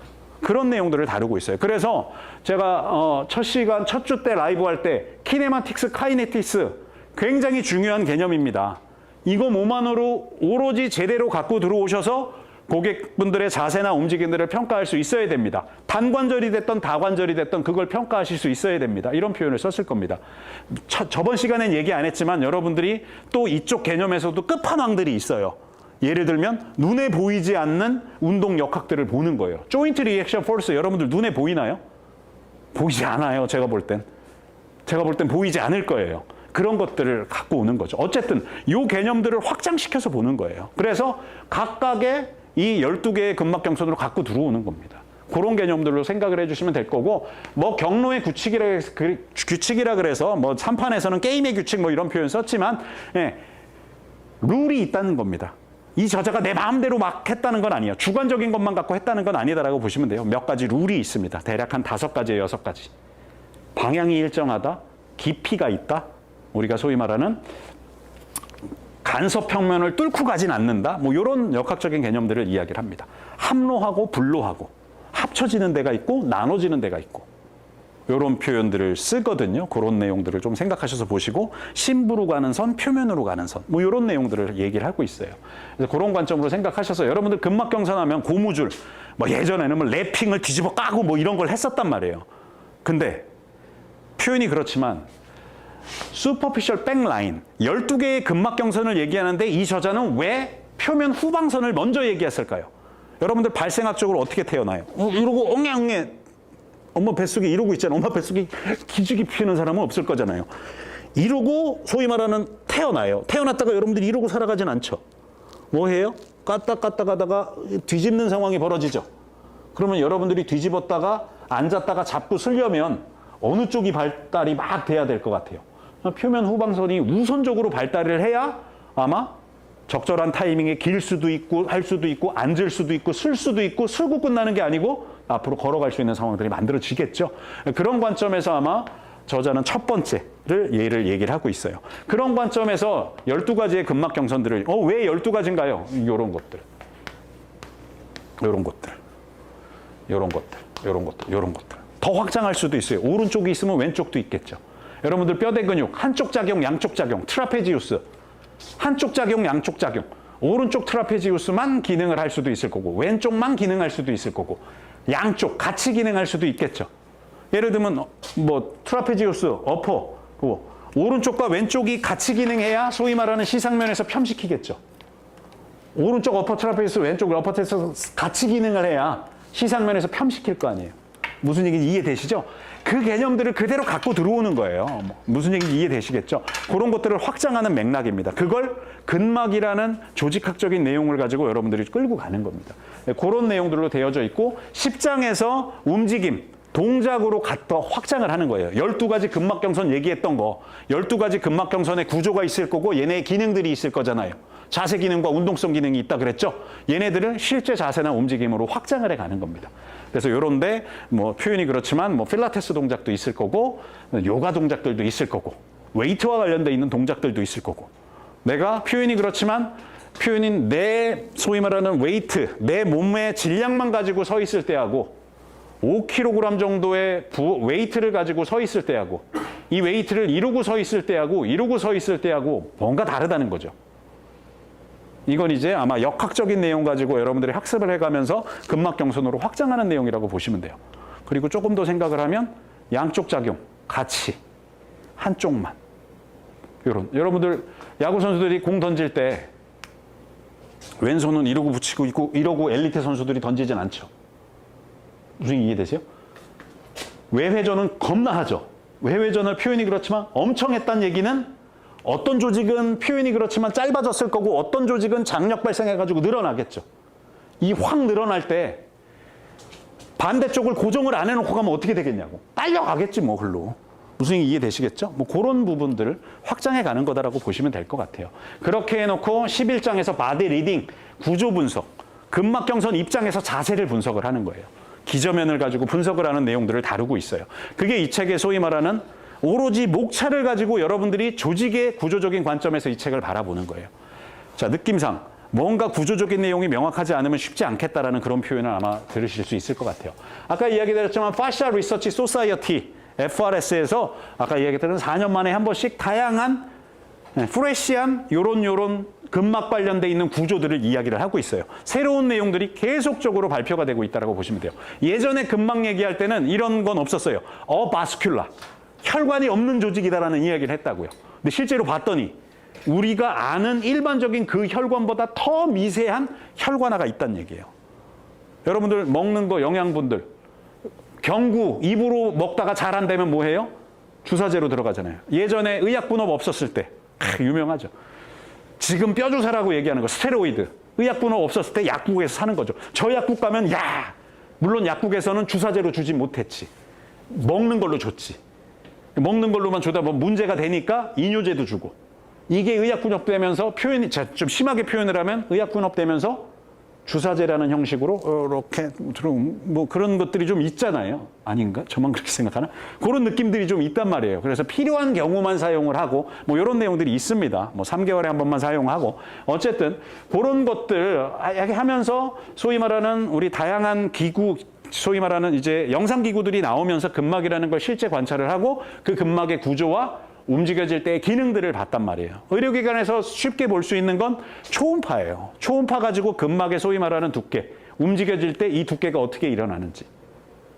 [SPEAKER 1] 그런 내용들을 다루고 있어요. 그래서 제가 첫 시간, 첫 주 때 라이브 할 때 키네마틱스, 카이네티스 굉장히 중요한 개념입니다. 이거 몸만으로 오로지 제대로 갖고 들어오셔서 고객분들의 자세나 움직임들을 평가할 수 있어야 됩니다. 단관절이 됐던 다관절이 됐던 그걸 평가하실 수 있어야 됩니다. 이런 표현을 썼을 겁니다. 저번 시간엔 얘기 안 했지만 여러분들이 또 이쪽 개념에서도 끝판왕들이 있어요. 예를 들면 눈에 보이지 않는 운동 역학들을 보는 거예요. 조인트 리액션 포스 여러분들 눈에 보이나요? 보이지 않아요. 제가 볼 땐 보이지 않을 거예요. 그런 것들을 갖고 오는 거죠. 어쨌든 이 개념들을 확장시켜서 보는 거예요. 그래서 각각의 이 12개의 근막경선으로 갖고 들어오는 겁니다. 그런 개념들로 생각을 해주시면 될 거고 뭐 경로의 규칙이라 그래서 뭐 3판에서는 게임의 규칙 뭐 이런 표현 썼지만 룰이 있다는 겁니다. 이 저자가 내 마음대로 막 했다는 건 아니에요. 주관적인 것만 갖고 했다는 건 아니다라고 보시면 돼요. 몇 가지 룰이 있습니다. 대략 한 5가지에요, 6가지. 방향이 일정하다, 깊이가 있다, 우리가 소위 말하는 간섭 평면을 뚫고 가진 않는다. 뭐 이런 역학적인 개념들을 이야기를 합니다. 합로하고 불로하고 합쳐지는 데가 있고 나눠지는 데가 있고 이런 표현들을 쓰거든요. 그런 내용들을 좀 생각하셔서 보시고 심부로 가는 선, 표면으로 가는 선 뭐 이런 내용들을 얘기를 하고 있어요. 그래서 그런 관점으로 생각하셔서 여러분들 근막경선하면 고무줄 뭐 예전에는 뭐 랩핑을 뒤집어 까고 뭐 이런 걸 했었단 말이에요. 근데 표현이 그렇지만 슈퍼피셜 백라인 12개의 근막경선을 얘기하는데 이 저자는 왜 표면 후방선을 먼저 얘기했을까요? 여러분들 발생학적으로 어떻게 태어나요? 이러고 엉해엉해 엄마 뱃속에 이러고 있잖아요. 엄마 뱃속에 기지개 피우는 사람은 없을 거잖아요. 이러고 소위 말하는 태어나요. 태어났다가 여러분들이 이러고 살아가진 않죠. 뭐 해요? 까딱 하다가 뒤집는 상황이 벌어지죠. 그러면 여러분들이 뒤집었다가 앉았다가 잡고 쓰려면 어느 쪽이 발달이 막 돼야 될 것 같아요. 표면 후방선이 우선적으로 발달을 해야 아마 적절한 타이밍에 길 수도 있고 할 수도 있고 앉을 수도 있고 쓸 수도 있고 쓰고 끝나는 게 아니고 앞으로 걸어갈 수 있는 상황들이 만들어지겠죠. 그런 관점에서 아마 저자는 첫 번째를 얘기를 하고 있어요. 그런 관점에서 12가지의 근막경선들을 왜 12가지인가요? 이런 것들. 더 확장할 수도 있어요. 오른쪽이 있으면 왼쪽도 있겠죠. 여러분들 뼈대 근육 한쪽 작용, 양쪽 작용, 트라페지우스 한쪽 작용, 양쪽 작용. 오른쪽 트라페지우스만 기능을 할 수도 있을 거고 왼쪽만 기능할 수도 있을 거고 양쪽 같이 기능할 수도 있겠죠. 예를 들면 뭐 트라페지우스, 어퍼 오른쪽과 왼쪽이 같이 기능해야 소위 말하는 시상면에서 편식히겠죠. 오른쪽 어퍼 트라페지우스, 왼쪽 어퍼 트라페지우스 같이 기능을 해야 시상면에서 편식힐 거 아니에요. 무슨 얘기인지 이해되시죠? 그 개념들을 그대로 갖고 들어오는 거예요. 무슨 얘기인지 이해되시겠죠? 그런 것들을 확장하는 맥락입니다. 그걸 근막이라는 조직학적인 내용을 가지고 여러분들이 끌고 가는 겁니다. 그런 내용들로 되어져 있고 10장에서 움직임, 동작으로 더 확장을 하는 거예요. 12가지 근막경선 얘기했던 거 12가지 근막경선의 구조가 있을 거고 얘네의 기능들이 있을 거잖아요. 자세 기능과 운동성 기능이 있다 그랬죠? 얘네들을 실제 자세나 움직임으로 확장을 해가는 겁니다. 그래서 요런데 뭐 표현이 그렇지만 뭐 필라테스 동작도 있을 거고 요가 동작들도 있을 거고 웨이트와 관련돼 있는 동작들도 있을 거고 내가 표현이 그렇지만 표현인 내 소위 말하는 웨이트 내 몸의 질량만 가지고 서 있을 때하고 5kg 정도의 웨이트를 가지고 서 있을 때하고 이 웨이트를 이러고 서 있을 때하고 이러고 서 있을 때하고 뭔가 다르다는 거죠. 이건 이제 아마 역학적인 내용 가지고 여러분들이 학습을 해가면서 근막경선으로 확장하는 내용이라고 보시면 돼요. 그리고 조금 더 생각을 하면 양쪽 작용, 같이, 한쪽만. 여러분들 야구 선수들이 공 던질 때 왼손은 이러고 붙이고 있고 이러고 엘리트 선수들이 던지진 않죠. 무슨 이해되세요? 외회전은 겁나 하죠. 외회전을 표현이 그렇지만 엄청 했다는 얘기는 어떤 조직은 표현이 그렇지만 짧아졌을 거고 어떤 조직은 장력 발생해가지고 늘어나겠죠. 이 확 늘어날 때 반대쪽을 고정을 안 해놓고 가면 어떻게 되겠냐고. 딸려가겠지 뭐 글로. 무슨 이해되시겠죠? 뭐 그런 부분들을 확장해 가는 거다라고 보시면 될 것 같아요. 그렇게 해놓고 11장에서 바디 리딩, 구조 분석, 근막경선 입장에서 자세를 분석을 하는 거예요. 기저면을 가지고 분석을 하는 내용들을 다루고 있어요. 그게 이 책의 소위 말하는 오로지 목차를 가지고 여러분들이 조직의 구조적인 관점에서 이 책을 바라보는 거예요. 자, 느낌상 뭔가 구조적인 내용이 명확하지 않으면 쉽지 않겠다라는 그런 표현을 아마 들으실 수 있을 것 같아요. 아까 이야기드렸지만 Fascial Research Society, FRS에서 아까 이야기드린 4년 만에 한 번씩 다양한 프레시한 요런 근막 관련돼 있는 구조들을 이야기를 하고 있어요. 새로운 내용들이 계속적으로 발표가 되고 있다고 보시면 돼요. 예전에 근막 얘기할 때는 이런 건 없었어요. 바스큘라, 혈관이 없는 조직이다라는 이야기를 했다고요. 근데 실제로 봤더니 우리가 아는 일반적인 그 혈관보다 더 미세한 혈관화가 있다는 얘기예요. 여러분들 먹는 거 영양분들, 경구 입으로 먹다가 잘 안 되면 뭐 해요? 주사제로 들어가잖아요. 예전에 의약분업 없었을 때 유명하죠. 지금 뼈주사라고 얘기하는 거 스테로이드. 의약분업 없었을 때 약국에서 사는 거죠. 저 약국 가면 물론 약국에서는 주사제로 주지 못했지. 먹는 걸로 줬지. 먹는 걸로만 주다 보면 문제가 되니까 이뇨제도 주고. 이게 의약분업되면서 표현이 좀 심하게 표현을 하면 의약분업되면서 주사제라는 형식으로 이렇게 뭐 그런 것들이 좀 있잖아요. 아닌가? 저만 그렇게 생각하나? 그런 느낌들이 좀 있단 말이에요. 그래서 필요한 경우만 사용을 하고 뭐 이런 내용들이 있습니다. 뭐 3개월에 한 번만 사용하고 어쨌든 그런 것들 하면서 소위 말하는 우리 다양한 기구 소위 말하는 이제 영상 기구들이 나오면서 근막이라는 걸 실제 관찰을 하고 그 근막의 구조와 움직여질 때의 기능들을 봤단 말이에요. 의료기관에서 쉽게 볼 수 있는 건 초음파예요. 초음파 가지고 근막의 소위 말하는 두께, 움직여질 때 이 두께가 어떻게 일어나는지,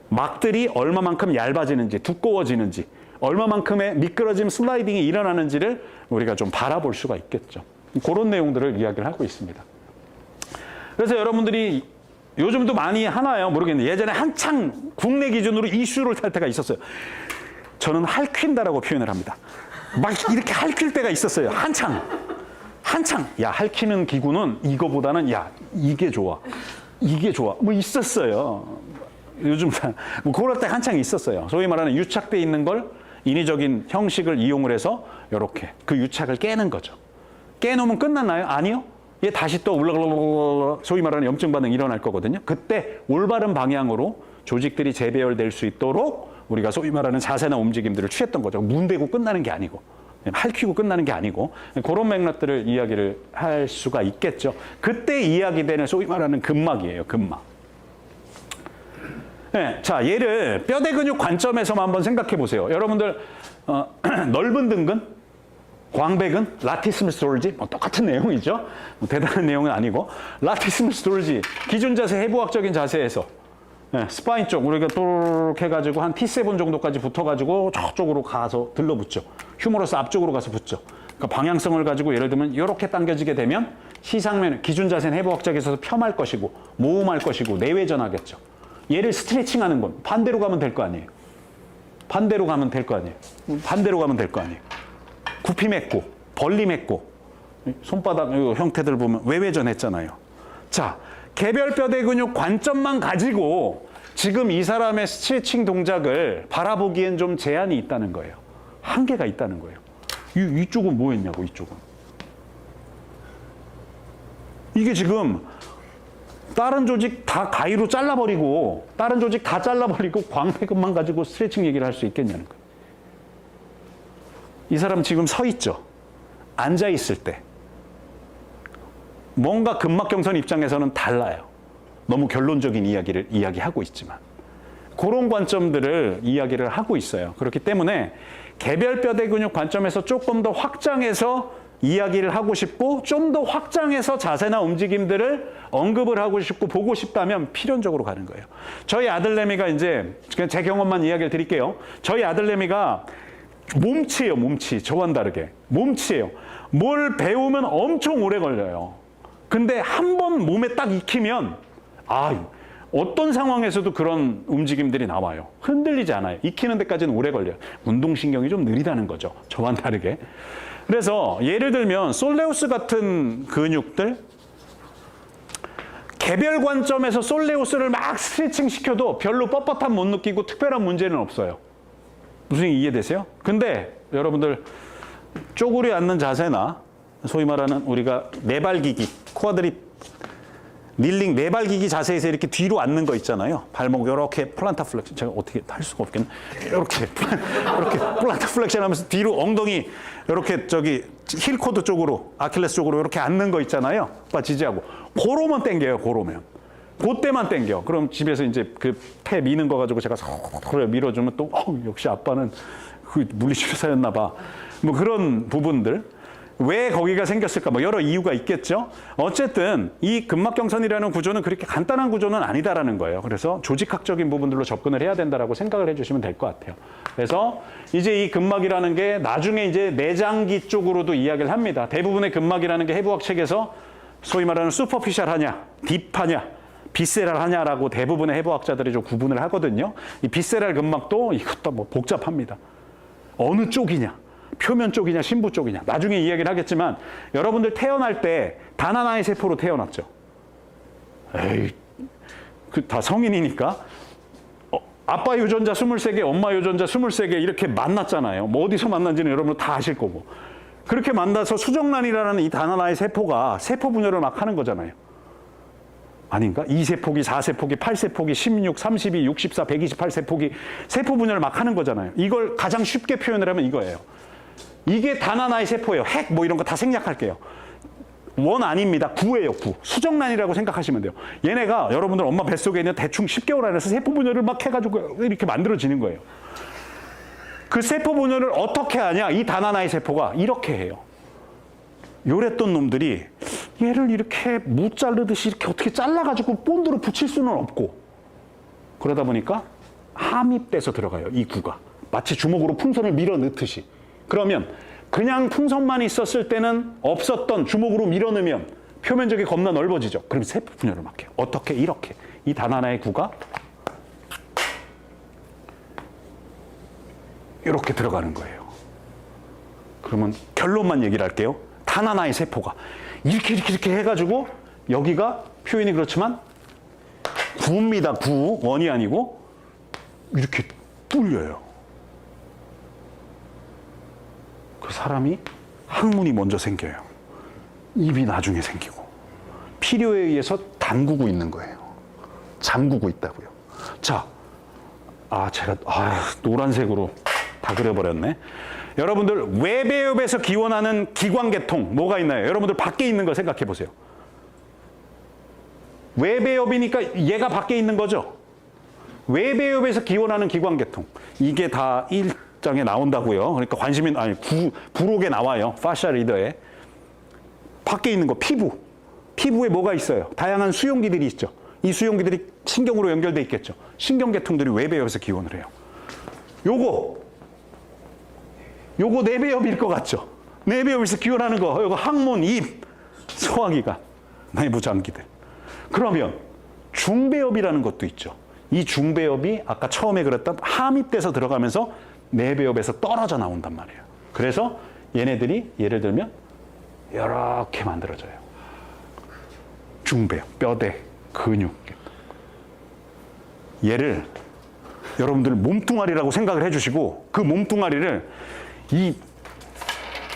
[SPEAKER 1] 막들이 얼마만큼 얇아지는지, 두꺼워지는지, 얼마만큼의 미끄러짐, 슬라이딩이 일어나는지를 우리가 좀 바라볼 수가 있겠죠. 그런 내용들을 이야기를 하고 있습니다. 그래서 여러분들이 요즘도 많이 하나요? 모르겠는데 예전에 한창 국내 기준으로 이슈를 탈 때가 있었어요. 저는 할퀸다라고 표현을 합니다. 막 이렇게 할퀴 때가 있었어요. 한창. 야, 할퀴는 기구는 이거보다는 야, 이게 좋아. 뭐 있었어요. 요즘 뭐 그럴 때 한창 있었어요. 소위 말하는 유착돼 있는 걸 인위적인 형식을 이용을 해서 이렇게 그 유착을 깨는 거죠. 깨놓으면 끝났나요? 아니요. 얘 다시 또 울렁울렁 소위 말하는 염증 반응이 일어날 거거든요. 그때 올바른 방향으로 조직들이 재배열될 수 있도록 우리가 소위 말하는 자세나 움직임들을 취했던 거죠. 문대고 끝나는 게 아니고 할퀴고 끝나는 게 아니고 그런 맥락들을 이야기를 할 수가 있겠죠. 그때 이야기되는 소위 말하는 근막이에요. 근막. 네, 자, 얘를 뼈대 근육 관점에서만 한번 생각해 보세요. 여러분들 넓은 등근, 광배근, 라티스무스 돌지 뭐 똑같은 내용이죠. 뭐 대단한 내용은 아니고 라티스무스 돌지 기준 자세 해부학적인 자세에서 네, 스파인 쪽 우리가 또 해가지고 한 T7 정도까지 붙어가지고 저쪽으로 가서 들러붙죠. 휴머러스 앞쪽으로 가서 붙죠. 그러니까 방향성을 가지고 예를 들면 이렇게 당겨지게 되면 시상면 기준 자세는 해부학적에서 펴말 것이고 모음할 것이고 내외전하겠죠. 얘를 스트레칭하는 건 반대로 가면 될 거 아니에요. 반대로 가면 될 거 아니에요. 굽힘 했고 벌림 했고 손바닥 형태들 보면 외외전 했잖아요. 자, 개별뼈대 근육 관점만 가지고 지금 이 사람의 스트레칭 동작을 바라보기엔 좀 제한이 있다는 거예요. 한계가 있다는 거예요. 이쪽은 뭐 했냐고, 이쪽은. 이게 지금 다른 조직 다 가위로 잘라버리고 다른 조직 다 잘라버리고 광배근만 가지고 스트레칭 얘기를 할 수 있겠냐는 거예요. 이 사람 지금 서 있죠. 앉아 있을 때 뭔가 근막경선 입장에서는 달라요. 너무 결론적인 이야기를 이야기하고 있지만 그런 관점들을 이야기를 하고 있어요. 그렇기 때문에 개별 뼈대 근육 관점에서 조금 더 확장해서 이야기를 하고 싶고 좀 더 확장해서 자세나 움직임들을 언급을 하고 싶고 보고 싶다면 필연적으로 가는 거예요. 저희 아들내미가 이제 제 경험만 이야기를 드릴게요. 저희 아들내미가 몸치예요. 몸치. 저와는 다르게. 몸치예요. 뭘 배우면 엄청 오래 걸려요. 근데 한 번 몸에 딱 익히면 어떤 상황에서도 그런 움직임들이 나와요. 흔들리지 않아요. 익히는 데까지는 오래 걸려요. 운동신경이 좀 느리다는 거죠. 저와는 다르게. 그래서 예를 들면 솔레우스 같은 근육들 개별 관점에서 솔레우스를 막 스트레칭 시켜도 별로 뻣뻣함 못 느끼고 특별한 문제는 없어요. 무슨 얘기 이해되세요? 근데 여러분들 쪼그려 앉는 자세나 소위 말하는 우리가 네발기기, 닐링 네발기기 자세에서 이렇게 뒤로 앉는 거 있잖아요. 발목 이렇게 플란타 플렉션. 제가 어떻게 할 수가 없겠네. 이렇게 플란타 플렉션 하면서 뒤로 엉덩이 이렇게 힐코드 쪽으로, 아킬레스 쪽으로 이렇게 앉는 거 있잖아요. 오빠 지지하고. 고로만 당겨요, 고로면. 그때만 당겨. 그럼 집에서 이제 그 폐 미는 거 가지고 제가 서로 밀어주면 또, 역시 아빠는 그 물리치료사였나 봐. 뭐 그런 부분들. 왜 거기가 생겼을까? 뭐 여러 이유가 있겠죠. 어쨌든 이 근막경선이라는 구조는 그렇게 간단한 구조는 아니다라는 거예요. 그래서 조직학적인 부분들로 접근을 해야 된다라고 생각을 해주시면 될 것 같아요. 그래서 이제 이 근막이라는 게 나중에 이제 내장기 쪽으로도 이야기를 합니다. 대부분의 근막이라는 게 해부학 책에서 소위 말하는 슈퍼피셜하냐, 딥하냐, 비세랄하냐라고 대부분의 해부학자들이 좀 구분을 하거든요. 이 비세랄 근막도 이것도 뭐 복잡합니다. 어느 쪽이냐? 표면 쪽이냐, 심부 쪽이냐. 나중에 이야기를 하겠지만 여러분들 태어날 때 단 하나의 세포로 태어났죠. 에이, 다 성인이니까. 아빠 유전자 23개, 엄마 유전자 23개 이렇게 만났잖아요. 뭐 어디서 만난지는 여러분 다 아실 거고. 그렇게 만나서 수정란이라는 이 단 하나의 세포가 세포 분열을 막 하는 거잖아요. 아닌가? 2세포기, 4세포기, 8세포기, 16, 32, 64, 128세포기 세포 분열을 막 하는 거잖아요. 이걸 가장 쉽게 표현을 하면 이거예요. 이게 단 하나의 세포예요. 핵 뭐 이런 거 다 생략할게요. 원 아닙니다. 구예요, 구. 수정란이라고 생각하시면 돼요. 얘네가 여러분들 엄마 뱃속에 있는 대충 10개월 안에서 세포 분열을 막 해가지고 이렇게 만들어지는 거예요. 그 세포 분열을 어떻게 하냐? 이 단 하나의 세포가 이렇게 해요. 요랬던 놈들이 얘를 이렇게 무 자르듯이 이렇게 어떻게 잘라가지고 본드로 붙일 수는 없고 그러다 보니까 함입돼서 들어가요. 이 구가. 마치 주먹으로 풍선을 밀어 넣듯이. 그러면 그냥 풍선만 있었을 때는 없었던 주먹으로 밀어 넣으면 표면적이 겁나 넓어지죠. 그럼 세포 분열을 막 해요. 어떻게? 이렇게. 이 단 하나의 구가 이렇게 들어가는 거예요. 그러면 결론만 얘기를 할게요. 단 하나의 세포가 이렇게 해가지고 여기가 표현이 그렇지만 구입니다. 구. 원이 아니고 이렇게 뚫려요. 그 사람이 항문이 먼저 생겨요. 입이 나중에 생기고 필요에 의해서 담그고 있는 거예요. 잠그고 있다고요. 자, 제가 노란색으로 다 그려버렸네. 여러분들 외배엽에서 기원하는 기관계통 뭐가 있나요? 여러분들 밖에 있는 거 생각해 보세요. 외배엽이니까 얘가 밖에 있는 거죠. 외배엽에서 기원하는 기관계통 이게 다 1장에 나온다고요. 그러니까 관심이 부록에 나와요. 파샤 리더에 밖에 있는 거 피부에 뭐가 있어요? 다양한 수용기들이 있죠. 이 수용기들이 신경으로 연결돼 있겠죠. 신경계통들이 외배엽에서 기원을 해요. 요거 내배엽일 것 같죠? 내배엽에서 기원하는 거, 요거 항문, 입, 소화기관, 내부장기들. 그러면 중배엽이라는 것도 있죠. 이 중배엽이 아까 처음에 그랬던 함입돼서 들어가면서 내배엽에서 떨어져 나온단 말이에요. 그래서 얘네들이 예를 들면 이렇게 만들어져요. 중배엽, 뼈대, 근육. 얘를 여러분들 몸뚱아리라고 생각을 해주시고 그 몸뚱아리를 이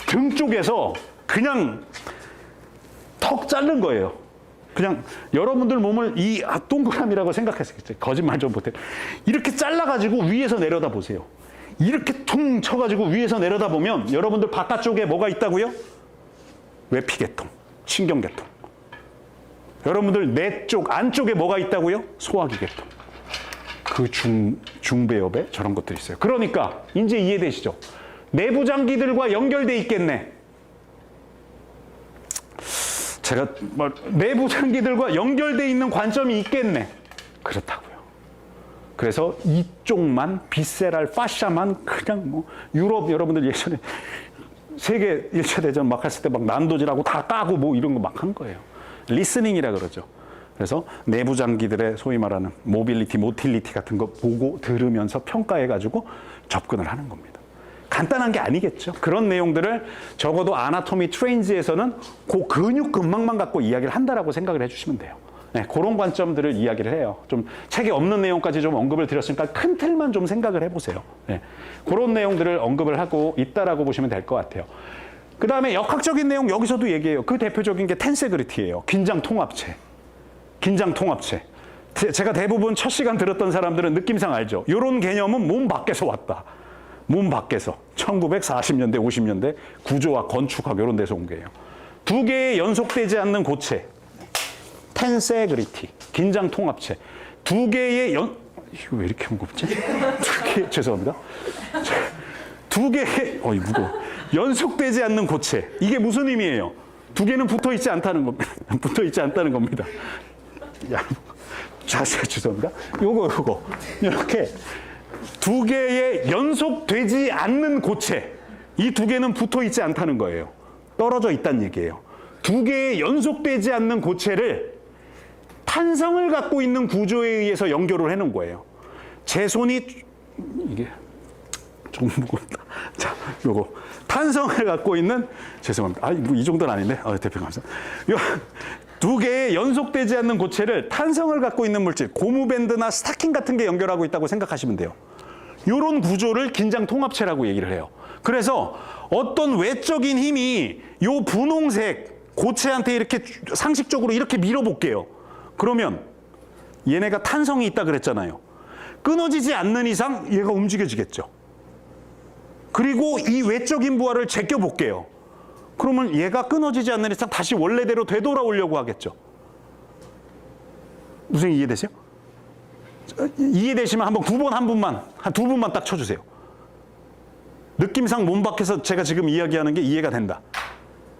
[SPEAKER 1] 등 쪽에서 그냥 턱 자른 거예요. 그냥 여러분들 몸을 이 동그라미라고 생각했겠죠. 거짓말 좀 못해. 이렇게 잘라가지고 위에서 내려다 보세요. 이렇게 퉁 쳐가지고 위에서 내려다 보면 여러분들 바깥쪽에 뭐가 있다고요? 외피계통, 신경계통. 여러분들 내 쪽 안쪽에 뭐가 있다고요? 소화기계통. 그 중배엽에 저런 것들이 있어요. 그러니까 이제 이해되시죠? 내부장기들과 연결돼 있겠네. 제가 내부장기들과 연결돼 있는 관점이 있겠네. 그렇다고요. 그래서 이쪽만 비세랄 파샤만 그냥 뭐 유럽 여러분들 예전에 세계 1차 대전 막 했을 때 막 난도질하고 다 까고 뭐 이런 거 막 한 거예요. 리스닝이라 그러죠. 그래서 내부장기들의 소위 말하는 모빌리티, 모틸리티 같은 거 보고 들으면서 평가해가지고 접근을 하는 겁니다. 간단한 게 아니겠죠. 그런 내용들을 적어도 아나토미 트레인즈에서는 그 근육 근막만 갖고 이야기를 한다라고 생각을 해주시면 돼요. 네, 그런 관점들을 이야기를 해요. 좀 책에 없는 내용까지 좀 언급을 드렸으니까 큰 틀만 좀 생각을 해보세요. 네, 그런 내용들을 언급을 하고 있다라고 보시면 될 것 같아요. 그 다음에 역학적인 내용 여기서도 얘기해요. 그 대표적인 게 텐세그리티예요. 긴장 통합체. 긴장 통합체. 제가 대부분 첫 시간 들었던 사람들은 느낌상 알죠. 이런 개념은 몸 밖에서 왔다. 몸 밖에서. 1940년대, 50년대 구조와 건축학 이런 데서 온 거예요. 두 개의 연속되지 않는 고체. 텐세그리티. 긴장 통합체. 두 개의 이거 왜 이렇게 무겁지? 죄송합니다. 두 개의, 무거워. 연속되지 않는 고체. 이게 무슨 의미예요? 두 개는 붙어 있지 않다는 겁니다. 붙어 있지 않다는 겁니다. 야, 자세히 죄송합니다. 요거. 이렇게 두 개의 연속되지 않는 고체. 이 두 개는 붙어 있지 않다는 거예요. 떨어져 있다는 얘기예요. 두 개의 연속되지 않는 고체를 탄성을 갖고 있는 구조에 의해서 연결을 해놓은 거예요. 제 손이, 이게 좀 무겁다. 자, 요거. 탄성을 갖고 있는, 죄송합니다. 이 정도는 아닌데. 대표님 감사합니다. 두 개의 연속되지 않는 고체를 탄성을 갖고 있는 물질, 고무밴드나 스타킹 같은 게 연결하고 있다고 생각하시면 돼요. 요런 구조를 긴장 통합체라고 얘기를 해요. 그래서 어떤 외적인 힘이 요 분홍색 고체한테 이렇게 상식적으로 이렇게 밀어볼게요. 그러면 얘네가 탄성이 있다 그랬잖아요. 끊어지지 않는 이상 얘가 움직여지겠죠. 그리고 이 외적인 부하를 제껴볼게요. 그러면 얘가 끊어지지 않는 이상 다시 원래대로 되돌아오려고 하겠죠. 무슨 이해되세요? 이해되시면 한번 9번 한 분만, 한 두 분만 딱 쳐주세요. 느낌상 몸 밖에서 제가 지금 이야기하는 게 이해가 된다.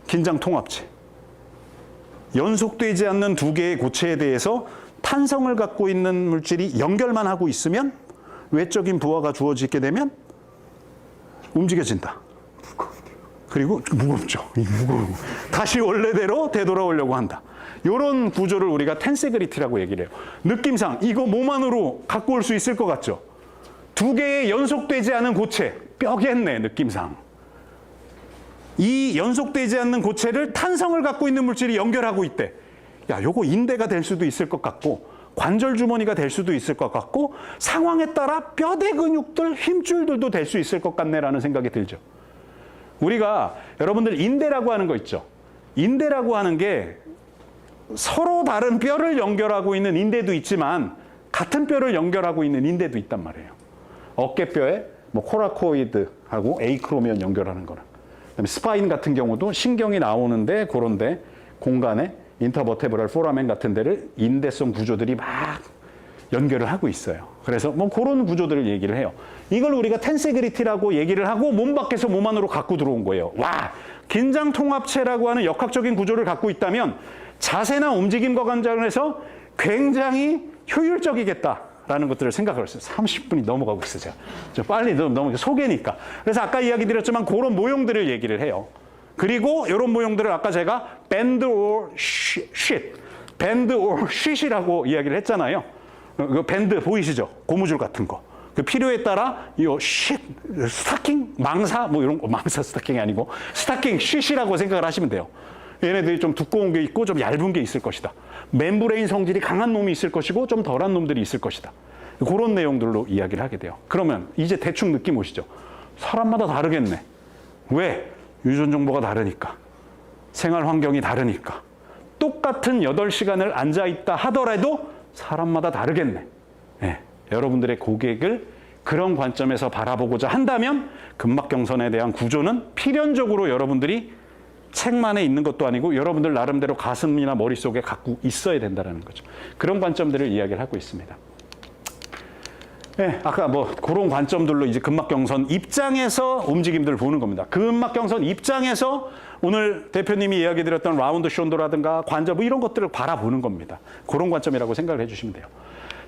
[SPEAKER 1] 긴장 통합체. 연속되지 않는 두 개의 고체에 대해서 탄성을 갖고 있는 물질이 연결만 하고 있으면 외적인 부하가 주어지게 되면 움직여진다. 그리고 무겁죠. 무거워. 다시 원래대로 되돌아오려고 한다. 이런 구조를 우리가 텐세그리티라고 얘기를 해요. 느낌상 이거 몸 안으로 갖고 올 수 있을 것 같죠? 두 개의 연속되지 않은 고체, 뼈겠네, 느낌상. 이 연속되지 않는 고체를 탄성을 갖고 있는 물질이 연결하고 있대. 야, 요거 인대가 될 수도 있을 것 같고 관절 주머니가 될 수도 있을 것 같고 상황에 따라 뼈대 근육들, 힘줄들도 될 수 있을 것 같네라는 생각이 들죠. 우리가 여러분들 인대라고 하는 거 있죠. 인대라고 하는 게 서로 다른 뼈를 연결하고 있는 인대도 있지만 같은 뼈를 연결하고 있는 인대도 있단 말이에요. 어깨뼈에 뭐 코라코이드하고 에이크로미언 연결하는 거랑. 그다음에 스파인 같은 경우도 신경이 나오는데 그런데 공간에 인터버테브럴 포라멘 같은 데를 인대성 구조들이 막 연결을 하고 있어요. 그래서 뭐 그런 구조들을 얘기를 해요. 이걸 우리가 텐세그리티라고 얘기를 하고 몸 밖에서 몸 안으로 갖고 들어온 거예요. 와, 긴장 통합체라고 하는 역학적인 구조를 갖고 있다면 자세나 움직임과 관련해서 굉장히 효율적이겠다라는 것들을 생각을 했어요. 30분이 넘어가고 있어요. 저 빨리 너무 소개니까. 그래서 아까 이야기 드렸지만 그런 모형들을 얘기를 해요. 그리고 이런 모형들을 아까 제가 bend or sheet, bend or sheet이라고 이야기를 했잖아요. 그 밴드 보이시죠? 고무줄 같은 거. 그 필요에 따라 이 sheet, 스타킹, 망사 뭐 이런 거, 망사 스타킹이 아니고 스타킹 sheet이라고 생각을 하시면 돼요. 얘네들이 좀 두꺼운 게 있고 좀 얇은 게 있을 것이다. 멤브레인 성질이 강한 놈이 있을 것이고 좀 덜한 놈들이 있을 것이다. 그런 내용들로 이야기를 하게 돼요. 그러면 이제 대충 느낌 오시죠? 사람마다 다르겠네. 왜? 유전 정보가 다르니까. 생활 환경이 다르니까. 똑같은 8시간을 앉아있다 하더라도 사람마다 다르겠네. 네, 여러분들의 고객을 그런 관점에서 바라보고자 한다면 근막경선에 대한 구조는 필연적으로 여러분들이 책만에 있는 것도 아니고 여러분들 나름대로 가슴이나 머릿속에 갖고 있어야 된다는 거죠. 그런 관점들을 이야기를 하고 있습니다. 네, 아까 뭐 그런 관점들로 이제 근막경선 입장에서 움직임들을 보는 겁니다. 근막경선 입장에서 오늘 대표님이 이야기 드렸던 라운드 숄더라든가 관절 뭐 이런 것들을 바라보는 겁니다. 그런 관점이라고 생각을 해주시면 돼요.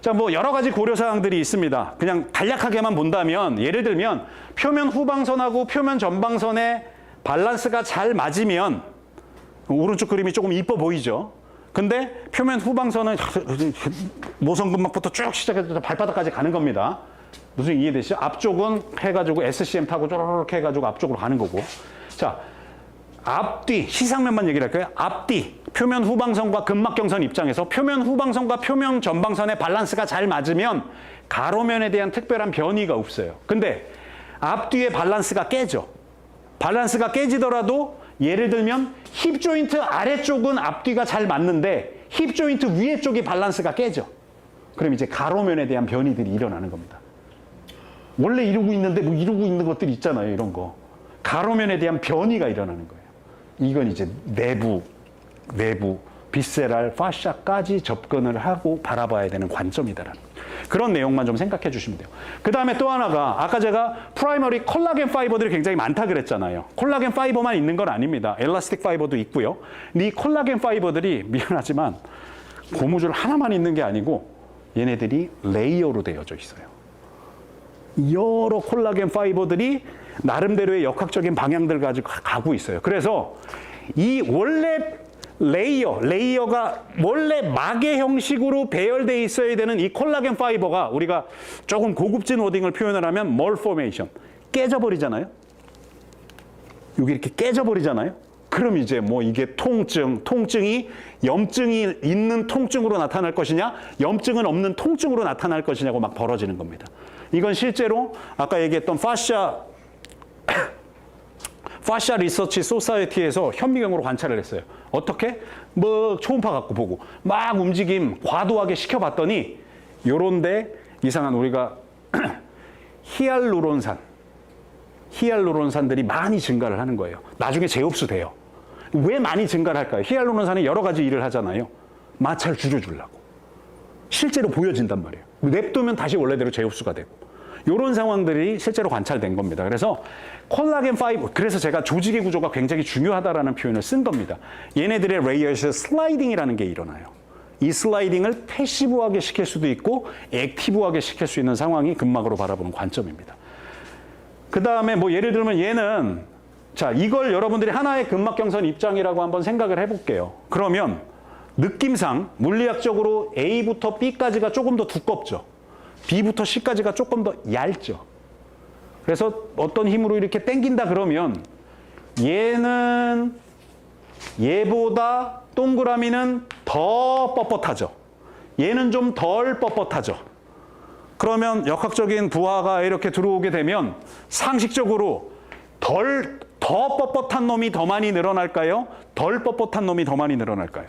[SPEAKER 1] 자, 뭐 여러 가지 고려사항들이 있습니다. 그냥 간략하게만 본다면 예를 들면 표면 후방선하고 표면 전방선의 밸런스가 잘 맞으면 오른쪽 그림이 조금 이뻐 보이죠. 근데 표면 후방선은 모성근막부터 쭉 시작해서 발바닥까지 가는 겁니다. 무슨 이해되시죠? 앞쪽은 해가지고 SCM 타고 쪼르륵 해가지고 앞쪽으로 가는 거고. 자, 앞뒤, 시상면만 얘기를 할까요? 앞뒤, 표면 후방선과 근막경선 입장에서 표면 후방선과 표면 전방선의 밸런스가 잘 맞으면 가로면에 대한 특별한 변이가 없어요. 근데 앞뒤의 밸런스가 깨져. 밸런스가 깨지더라도 예를 들면 힙 조인트 아래쪽은 앞뒤가 잘 맞는데 힙 조인트 위에 쪽이 밸런스가 깨져. 그럼 이제 가로면에 대한 변이들이 일어나는 겁니다. 원래 이러고 있는데 뭐 이러고 있는 것들이 있잖아요. 이런 거. 가로면에 대한 변이가 일어나는 거예요. 이건 이제 내부, 비세랄, 파샤까지 접근을 하고 바라봐야 되는 관점이다라는 그런 내용만 좀 생각해 주시면 돼요. 그 다음에 또 하나가 아까 제가 프라이머리 콜라겐 파이버들이 굉장히 많다 그랬잖아요. 콜라겐 파이버만 있는 건 아닙니다. 엘라스틱 파이버도 있고요. 이 콜라겐 파이버들이 미안하지만 고무줄 하나만 있는 게 아니고 얘네들이 레이어로 되어져 있어요. 여러 콜라겐 파이버들이 나름대로의 역학적인 방향들 가지고 가고 있어요. 그래서 이 원래 레이어가 원래 막의 형식으로 배열되어 있어야 되는 이 콜라겐 파이버가 우리가 조금 고급진 워딩을 표현을 하면 멀포메이션, 깨져버리잖아요. 여기 이렇게 깨져버리잖아요. 그럼 이제 뭐 이게 통증이 염증이 있는 통증으로 나타날 것이냐, 염증은 없는 통증으로 나타날 것이냐고 막 벌어지는 겁니다. 이건 실제로 아까 얘기했던 파샤 리서치 소사이어티에서 현미경으로 관찰을 했어요. 어떻게? 뭐 초음파 갖고 보고 막 움직임 과도하게 시켜봤더니 요런데 이상한 우리가 히알루론산들이 많이 증가를 하는 거예요. 나중에 재흡수 돼요. 왜 많이 증가를 할까요? 히알루론산이 여러 가지 일을 하잖아요. 마찰 줄여주려고. 실제로 보여진단 말이에요. 냅두면 다시 원래대로 재흡수가 되고. 이런 상황들이 실제로 관찰된 겁니다. 그래서 콜라겐 파이버, 그래서 제가 조직의 구조가 굉장히 중요하다라는 표현을 쓴 겁니다. 얘네들의 레이어에서 슬라이딩이라는 게 일어나요. 이 슬라이딩을 패시브하게 시킬 수도 있고 액티브하게 시킬 수 있는 상황이 근막으로 바라보는 관점입니다. 그 다음에 뭐 예를 들면 얘는 자 이걸 여러분들이 하나의 근막경선 입장이라고 한번 생각을 해볼게요. 그러면 느낌상 물리학적으로 A부터 B까지가 조금 더 두껍죠. B부터 C까지가 조금 더 얇죠. 그래서 어떤 힘으로 이렇게 당긴다 그러면 얘는 얘보다 동그라미는 더 뻣뻣하죠. 얘는 좀 덜 뻣뻣하죠. 그러면 역학적인 부하가 이렇게 들어오게 되면 상식적으로 더 뻣뻣한 놈이 더 많이 늘어날까요? 덜 뻣뻣한 놈이 더 많이 늘어날까요?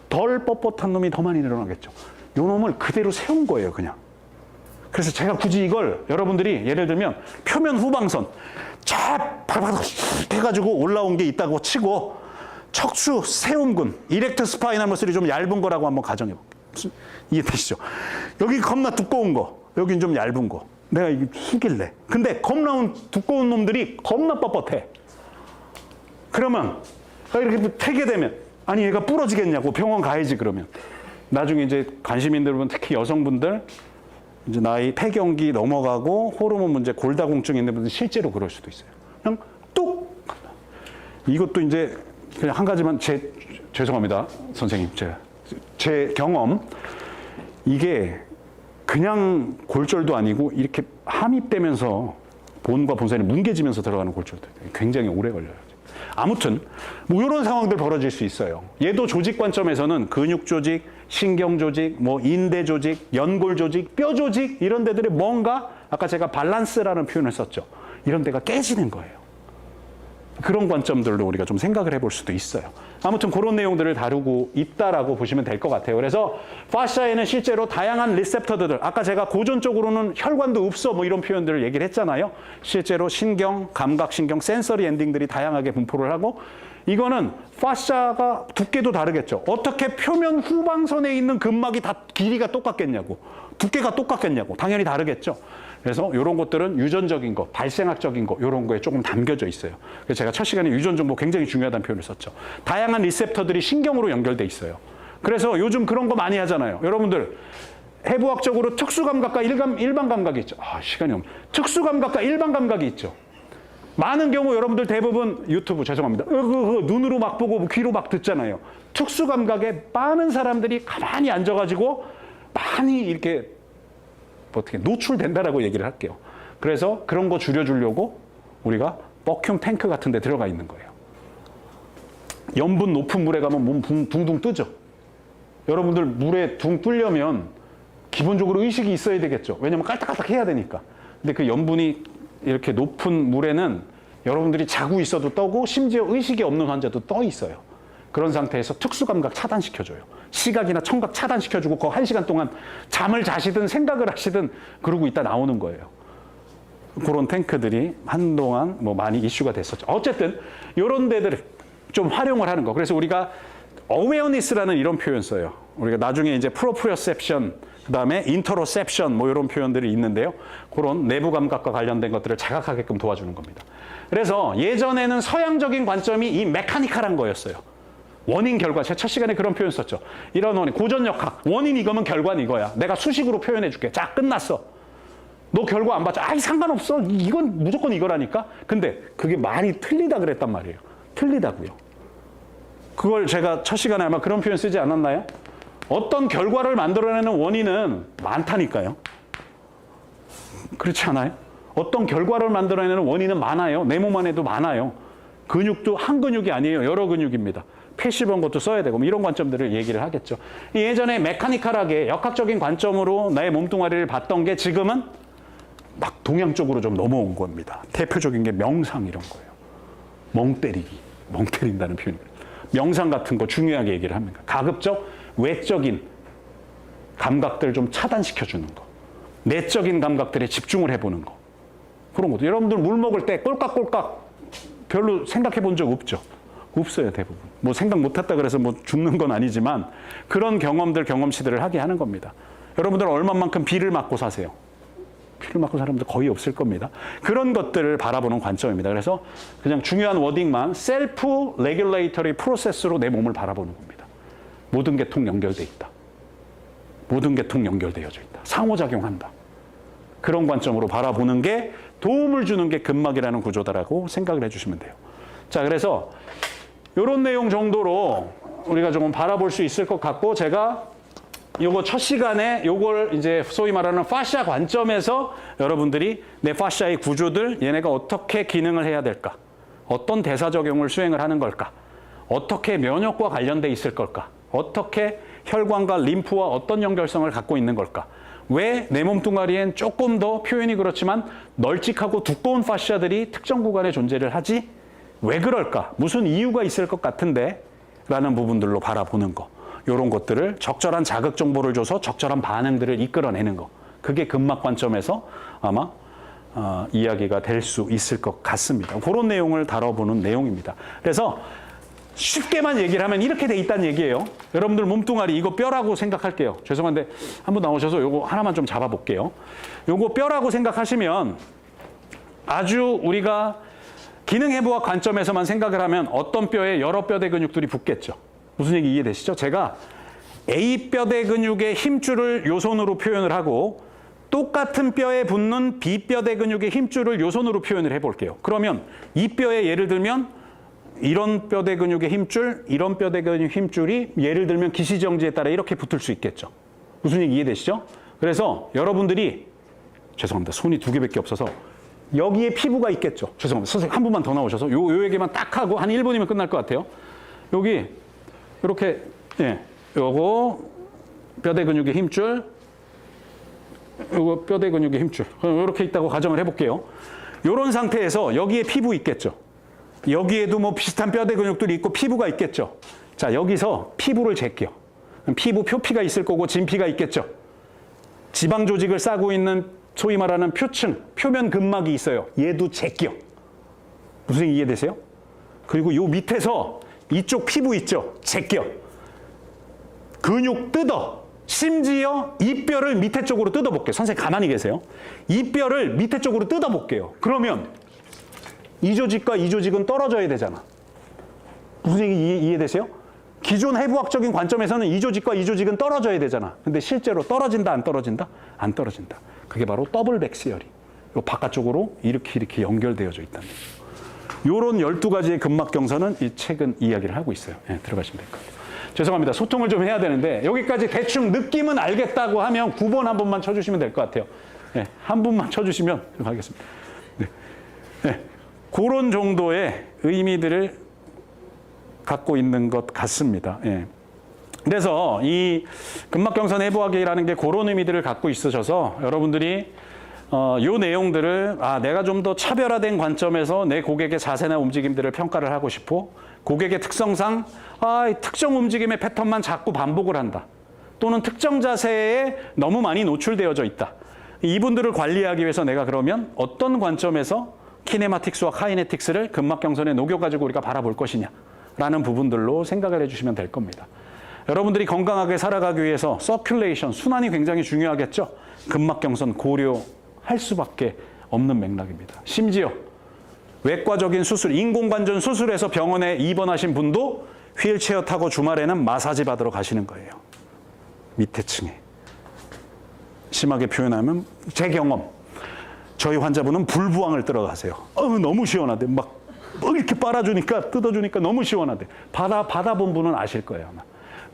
[SPEAKER 1] 덜 뻣뻣한 놈이 더 많이 늘어나겠죠. 요 놈을 그대로 세운 거예요, 그냥. 그래서 제가 굳이 이걸 여러분들이 예를 들면 표면 후방선 쫙 바닥바닥 해가지고 올라온 게 있다고 치고 척추 세움근 이렉트 스파이널 머슬이 좀 얇은 거라고 한번 가정해볼게요. 이해되시죠? 여기 겁나 두꺼운 거, 여긴 좀 얇은 거. 내가 이게 숙일래. 근데 겁나 두꺼운 놈들이 겁나 뻣뻣해. 그러면 이렇게 태게 되면 아니 얘가 부러지겠냐고 병원 가야지 그러면. 나중에 이제 관심 있는 분들 특히 여성분들 이제 나이 폐경기 넘어가고 호르몬 문제 골다공증 있는 분들 실제로 그럴 수도 있어요. 그냥 뚝. 이것도 이제 그냥 한 가지만 죄송합니다 선생님 제 경험 이게 그냥 골절도 아니고 이렇게 함입되면서 본과 본선이 뭉개지면서 들어가는 골절도 굉장히 오래 걸려요. 아무튼 뭐 이런 상황들 벌어질 수 있어요. 얘도 조직 관점에서는 근육 조직, 신경 조직, 뭐 인대 조직, 연골 조직, 뼈 조직 이런 데들이 뭔가 아까 제가 밸런스라는 표현을 썼죠. 이런 데가 깨지는 거예요. 그런 관점들로 우리가 좀 생각을 해볼 수도 있어요. 아무튼 그런 내용들을 다루고 있다라고 보시면 될 것 같아요. 그래서 파샤에는 실제로 다양한 리셉터들, 아까 제가 고전적으로는 혈관도 없어 뭐 이런 표현들을 얘기를 했잖아요. 실제로 신경, 감각신경, 센서리 엔딩들이 다양하게 분포를 하고 이거는 파샤가 두께도 다르겠죠. 어떻게 표면 후방선에 있는 근막이 다 길이가 똑같겠냐고, 두께가 똑같겠냐고, 당연히 다르겠죠. 그래서 이런 것들은 유전적인 거, 발생학적인 거 이런 거에 조금 담겨져 있어요. 그래서 제가 첫 시간에 유전 정보 굉장히 중요하다는 표현을 썼죠. 다양한 리셉터들이 신경으로 연결돼 있어요. 그래서 요즘 그런 거 많이 하잖아요. 여러분들 해부학적으로 특수감각과 일반 감각이 있죠. 시간이 없네. 특수감각과 일반 감각이 있죠. 많은 경우 여러분들 대부분 유튜브 죄송합니다. 눈으로 막 보고 귀로 막 듣잖아요. 특수감각에 많은 사람들이 가만히 앉아가지고 많이 이렇게 어떻게 노출된다라고 얘기를 할게요. 그래서 그런 거 줄여주려고 우리가 버큐um 탱크 같은 데 들어가 있는 거예요. 염분 높은 물에 가면 몸 둥둥 뜨죠. 여러분들 물에 둥 뜨려면 기본적으로 의식이 있어야 되겠죠. 왜냐면 깔딱깔딱 해야 되니까. 근데 그 염분이 이렇게 높은 물에는 여러분들이 자고 있어도 떠고 심지어 의식이 없는 환자도 떠 있어요. 그런 상태에서 특수감각 차단시켜줘요. 시각이나 청각 차단시켜주고 그 1시간 동안 잠을 자시든 생각을 하시든 그러고 있다 나오는 거예요. 그런 탱크들이 한동안 뭐 많이 이슈가 됐었죠. 어쨌든 이런 데들을 좀 활용을 하는 거. 그래서 우리가 awareness라는 이런 표현 써요. 우리가 나중에 이제 proprioception, 그다음에 interoception 뭐 이런 표현들이 있는데요. 그런 내부 감각과 관련된 것들을 자각하게끔 도와주는 겁니다. 그래서 예전에는 서양적인 관점이 이 메카니컬한 거였어요. 원인 결과, 제가 첫 시간에 그런 표현 썼죠. 이런 원인, 고전역학, 원인 이거면 결과는 이거야. 내가 수식으로 표현해 줄게. 자, 끝났어. 너 결과 안 봤죠? 아이, 상관없어. 이건 무조건 이거라니까. 근데 그게 말이 틀리다 그랬단 말이에요. 틀리다고요. 그걸 제가 첫 시간에 아마 그런 표현 쓰지 않았나요? 어떤 결과를 만들어내는 원인은 많다니까요. 그렇지 않아요? 어떤 결과를 만들어내는 원인은 많아요. 내 몸 안에도 많아요. 근육도 한 근육이 아니에요. 여러 근육입니다. 패시브한 것도 써야 되고 이런 관점들을 얘기를 하겠죠. 예전에 메카니컬하게 역학적인 관점으로 나의 몸뚱아리를 봤던 게 지금은 막 동양 쪽으로 좀 넘어온 겁니다. 대표적인 게 명상 이런 거예요. 멍 때리기. 멍 때린다는 표현입니다. 명상 같은 거 중요하게 얘기를 합니다. 가급적 외적인 감각들을 좀 차단시켜주는 거. 내적인 감각들에 집중을 해보는 거. 그런 것도. 여러분들 물 먹을 때 꼴깍꼴깍 별로 생각해 본 적 없죠? 없어요, 대부분. 뭐 생각 못했다 그래서 뭐 죽는 건 아니지만 그런 경험치들을 하게 하는 겁니다. 여러분들 얼마만큼 비를 맞고 사세요? 비를 맞고 사람들 거의 없을 겁니다. 그런 것들을 바라보는 관점입니다. 그래서 그냥 중요한 워딩만 셀프 레귤레이터리 프로세스로 내 몸을 바라보는 겁니다. 모든 게 통 연결돼 있다. 모든 게 통 연결되어져 있다. 상호작용한다. 그런 관점으로 바라보는 게 도움을 주는 게 근막이라는 구조다라고 생각을 해주시면 돼요. 자, 그래서 이런 내용 정도로 우리가 조금 바라볼 수 있을 것 같고, 제가 요거 첫 시간에 요걸 이제 소위 말하는 파샤 관점에서 여러분들이 내 파샤의 구조들, 얘네가 어떻게 기능을 해야 될까? 어떤 대사작용을 수행을 하는 걸까? 어떻게 면역과 관련돼 있을 걸까? 어떻게 혈관과 림프와 어떤 연결성을 갖고 있는 걸까? 왜 내 몸뚱아리엔 조금 더 표현이 그렇지만 널찍하고 두꺼운 파샤들이 특정 구간에 존재를 하지? 왜 그럴까? 무슨 이유가 있을 것 같은데? 라는 부분들로 바라보는 거. 이런 것들을 적절한 자극 정보를 줘서 적절한 반응들을 이끌어내는 거. 그게 근막 관점에서 아마 이야기가 될 수 있을 것 같습니다. 그런 내용을 다뤄보는 내용입니다. 그래서 쉽게만 얘기를 하면 이렇게 돼 있다는 얘기예요. 여러분들 몸뚱아리 이거 뼈라고 생각할게요. 죄송한데 한번 나오셔서 요거 하나만 좀 잡아볼게요. 요거 뼈라고 생각하시면 아주 우리가 기능해부학 관점에서만 생각을 하면 어떤 뼈에 여러 뼈대 근육들이 붙겠죠. 무슨 얘기 이해되시죠? 제가 A 뼈대 근육의 힘줄을 요손으로 표현을 하고 똑같은 뼈에 붙는 B 뼈대 근육의 힘줄을 요손으로 표현을 해볼게요. 그러면 이 뼈에 예를 들면 이런 뼈대 근육의 힘줄, 이런 뼈대 근육 힘줄이 예를 들면 기시정지에 따라 이렇게 붙을 수 있겠죠. 무슨 얘기 이해되시죠? 그래서 여러분들이 죄송합니다. 손이 2개밖에 없어서 여기에 피부가 있겠죠. 죄송합니다. 선생님 한 분만 더 나오셔서 요 얘기만 딱 하고 한 1분이면 끝날 것 같아요. 여기 이렇게 요거 뼈대 근육의 힘줄, 요거 뼈대 근육의 힘줄 이렇게 있다고 가정을 해볼게요. 이런 상태에서 여기에 피부 있겠죠. 여기에도 뭐 비슷한 뼈대 근육들이 있고 피부가 있겠죠. 자, 여기서 피부를 잴게요. 피부 표피가 있을 거고 진피가 있겠죠. 지방 조직을 싸고 있는 소위 말하는 표층, 표면 근막이 있어요. 얘도 잴게요. 무슨 이해되세요? 그리고 요 밑에서 이쪽 피부 있죠? 잴게요. 근육 뜯어. 심지어 이 뼈를 밑에 쪽으로 뜯어볼게요. 선생님 가만히 계세요. 이 뼈를 밑에 쪽으로 뜯어볼게요. 그러면 이 조직과 이 조직은 떨어져야 되잖아. 무슨 얘기 이해되세요? 기존 해부학적인 관점에서는 이 조직과 이 조직은 떨어져야 되잖아. 근데 실제로 떨어진다, 안 떨어진다? 안 떨어진다. 그게 바로 더블 백시어리. 요 바깥쪽으로 이렇게 연결되어져 있다는 거예요. 요런 12가지의 근막경선은 이 책은 이야기를 하고 있어요. 들어가시면 될 것 같아요. 죄송합니다. 소통을 좀 해야 되는데 여기까지 대충 느낌은 알겠다고 하면 9번 한 번만 쳐주시면 될 것 같아요. 한 분만 쳐주시면 하겠습니다. 그런 정도의 의미들을 갖고 있는 것 같습니다. 예. 그래서 이 근막경선 해부학이라는 게 그런 의미들을 갖고 있으셔서 여러분들이 요 내용들을 내가 좀 더 차별화된 관점에서 내 고객의 자세나 움직임들을 평가를 하고 싶고 고객의 특성상 특정 움직임의 패턴만 자꾸 반복을 한다. 또는 특정 자세에 너무 많이 노출되어져 있다. 이분들을 관리하기 위해서 내가 그러면 어떤 관점에서 키네마틱스와 카이네틱스를 근막경선에 녹여가지고 우리가 바라볼 것이냐라는 부분들로 생각을 해주시면 될 겁니다. 여러분들이 건강하게 살아가기 위해서 서큘레이션, 순환이 굉장히 중요하겠죠. 근막경선 고려할 수밖에 없는 맥락입니다. 심지어 외과적인 수술, 인공관절 수술해서 병원에 입원하신 분도 휠체어 타고 주말에는 마사지 받으러 가시는 거예요. 밑에 층에. 심하게 표현하면 제 경험. 저희 환자분은 불부항을 들어가세요. 너무 시원하대. 막 이렇게 빨아주니까, 뜯어주니까 너무 시원하대. 받아본 분은 아실 거예요, 아마.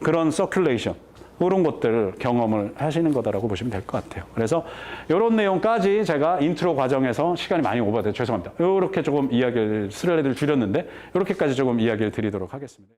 [SPEAKER 1] 그런 서큘레이션, 그런 것들을 경험을 하시는 거다라고 보시면 될 것 같아요. 그래서 이런 내용까지 제가 인트로 과정에서 시간이 많이 오버돼서 죄송합니다. 이렇게 조금 이야기를 슬라이드를 줄였는데 이렇게까지 조금 이야기를 드리도록 하겠습니다.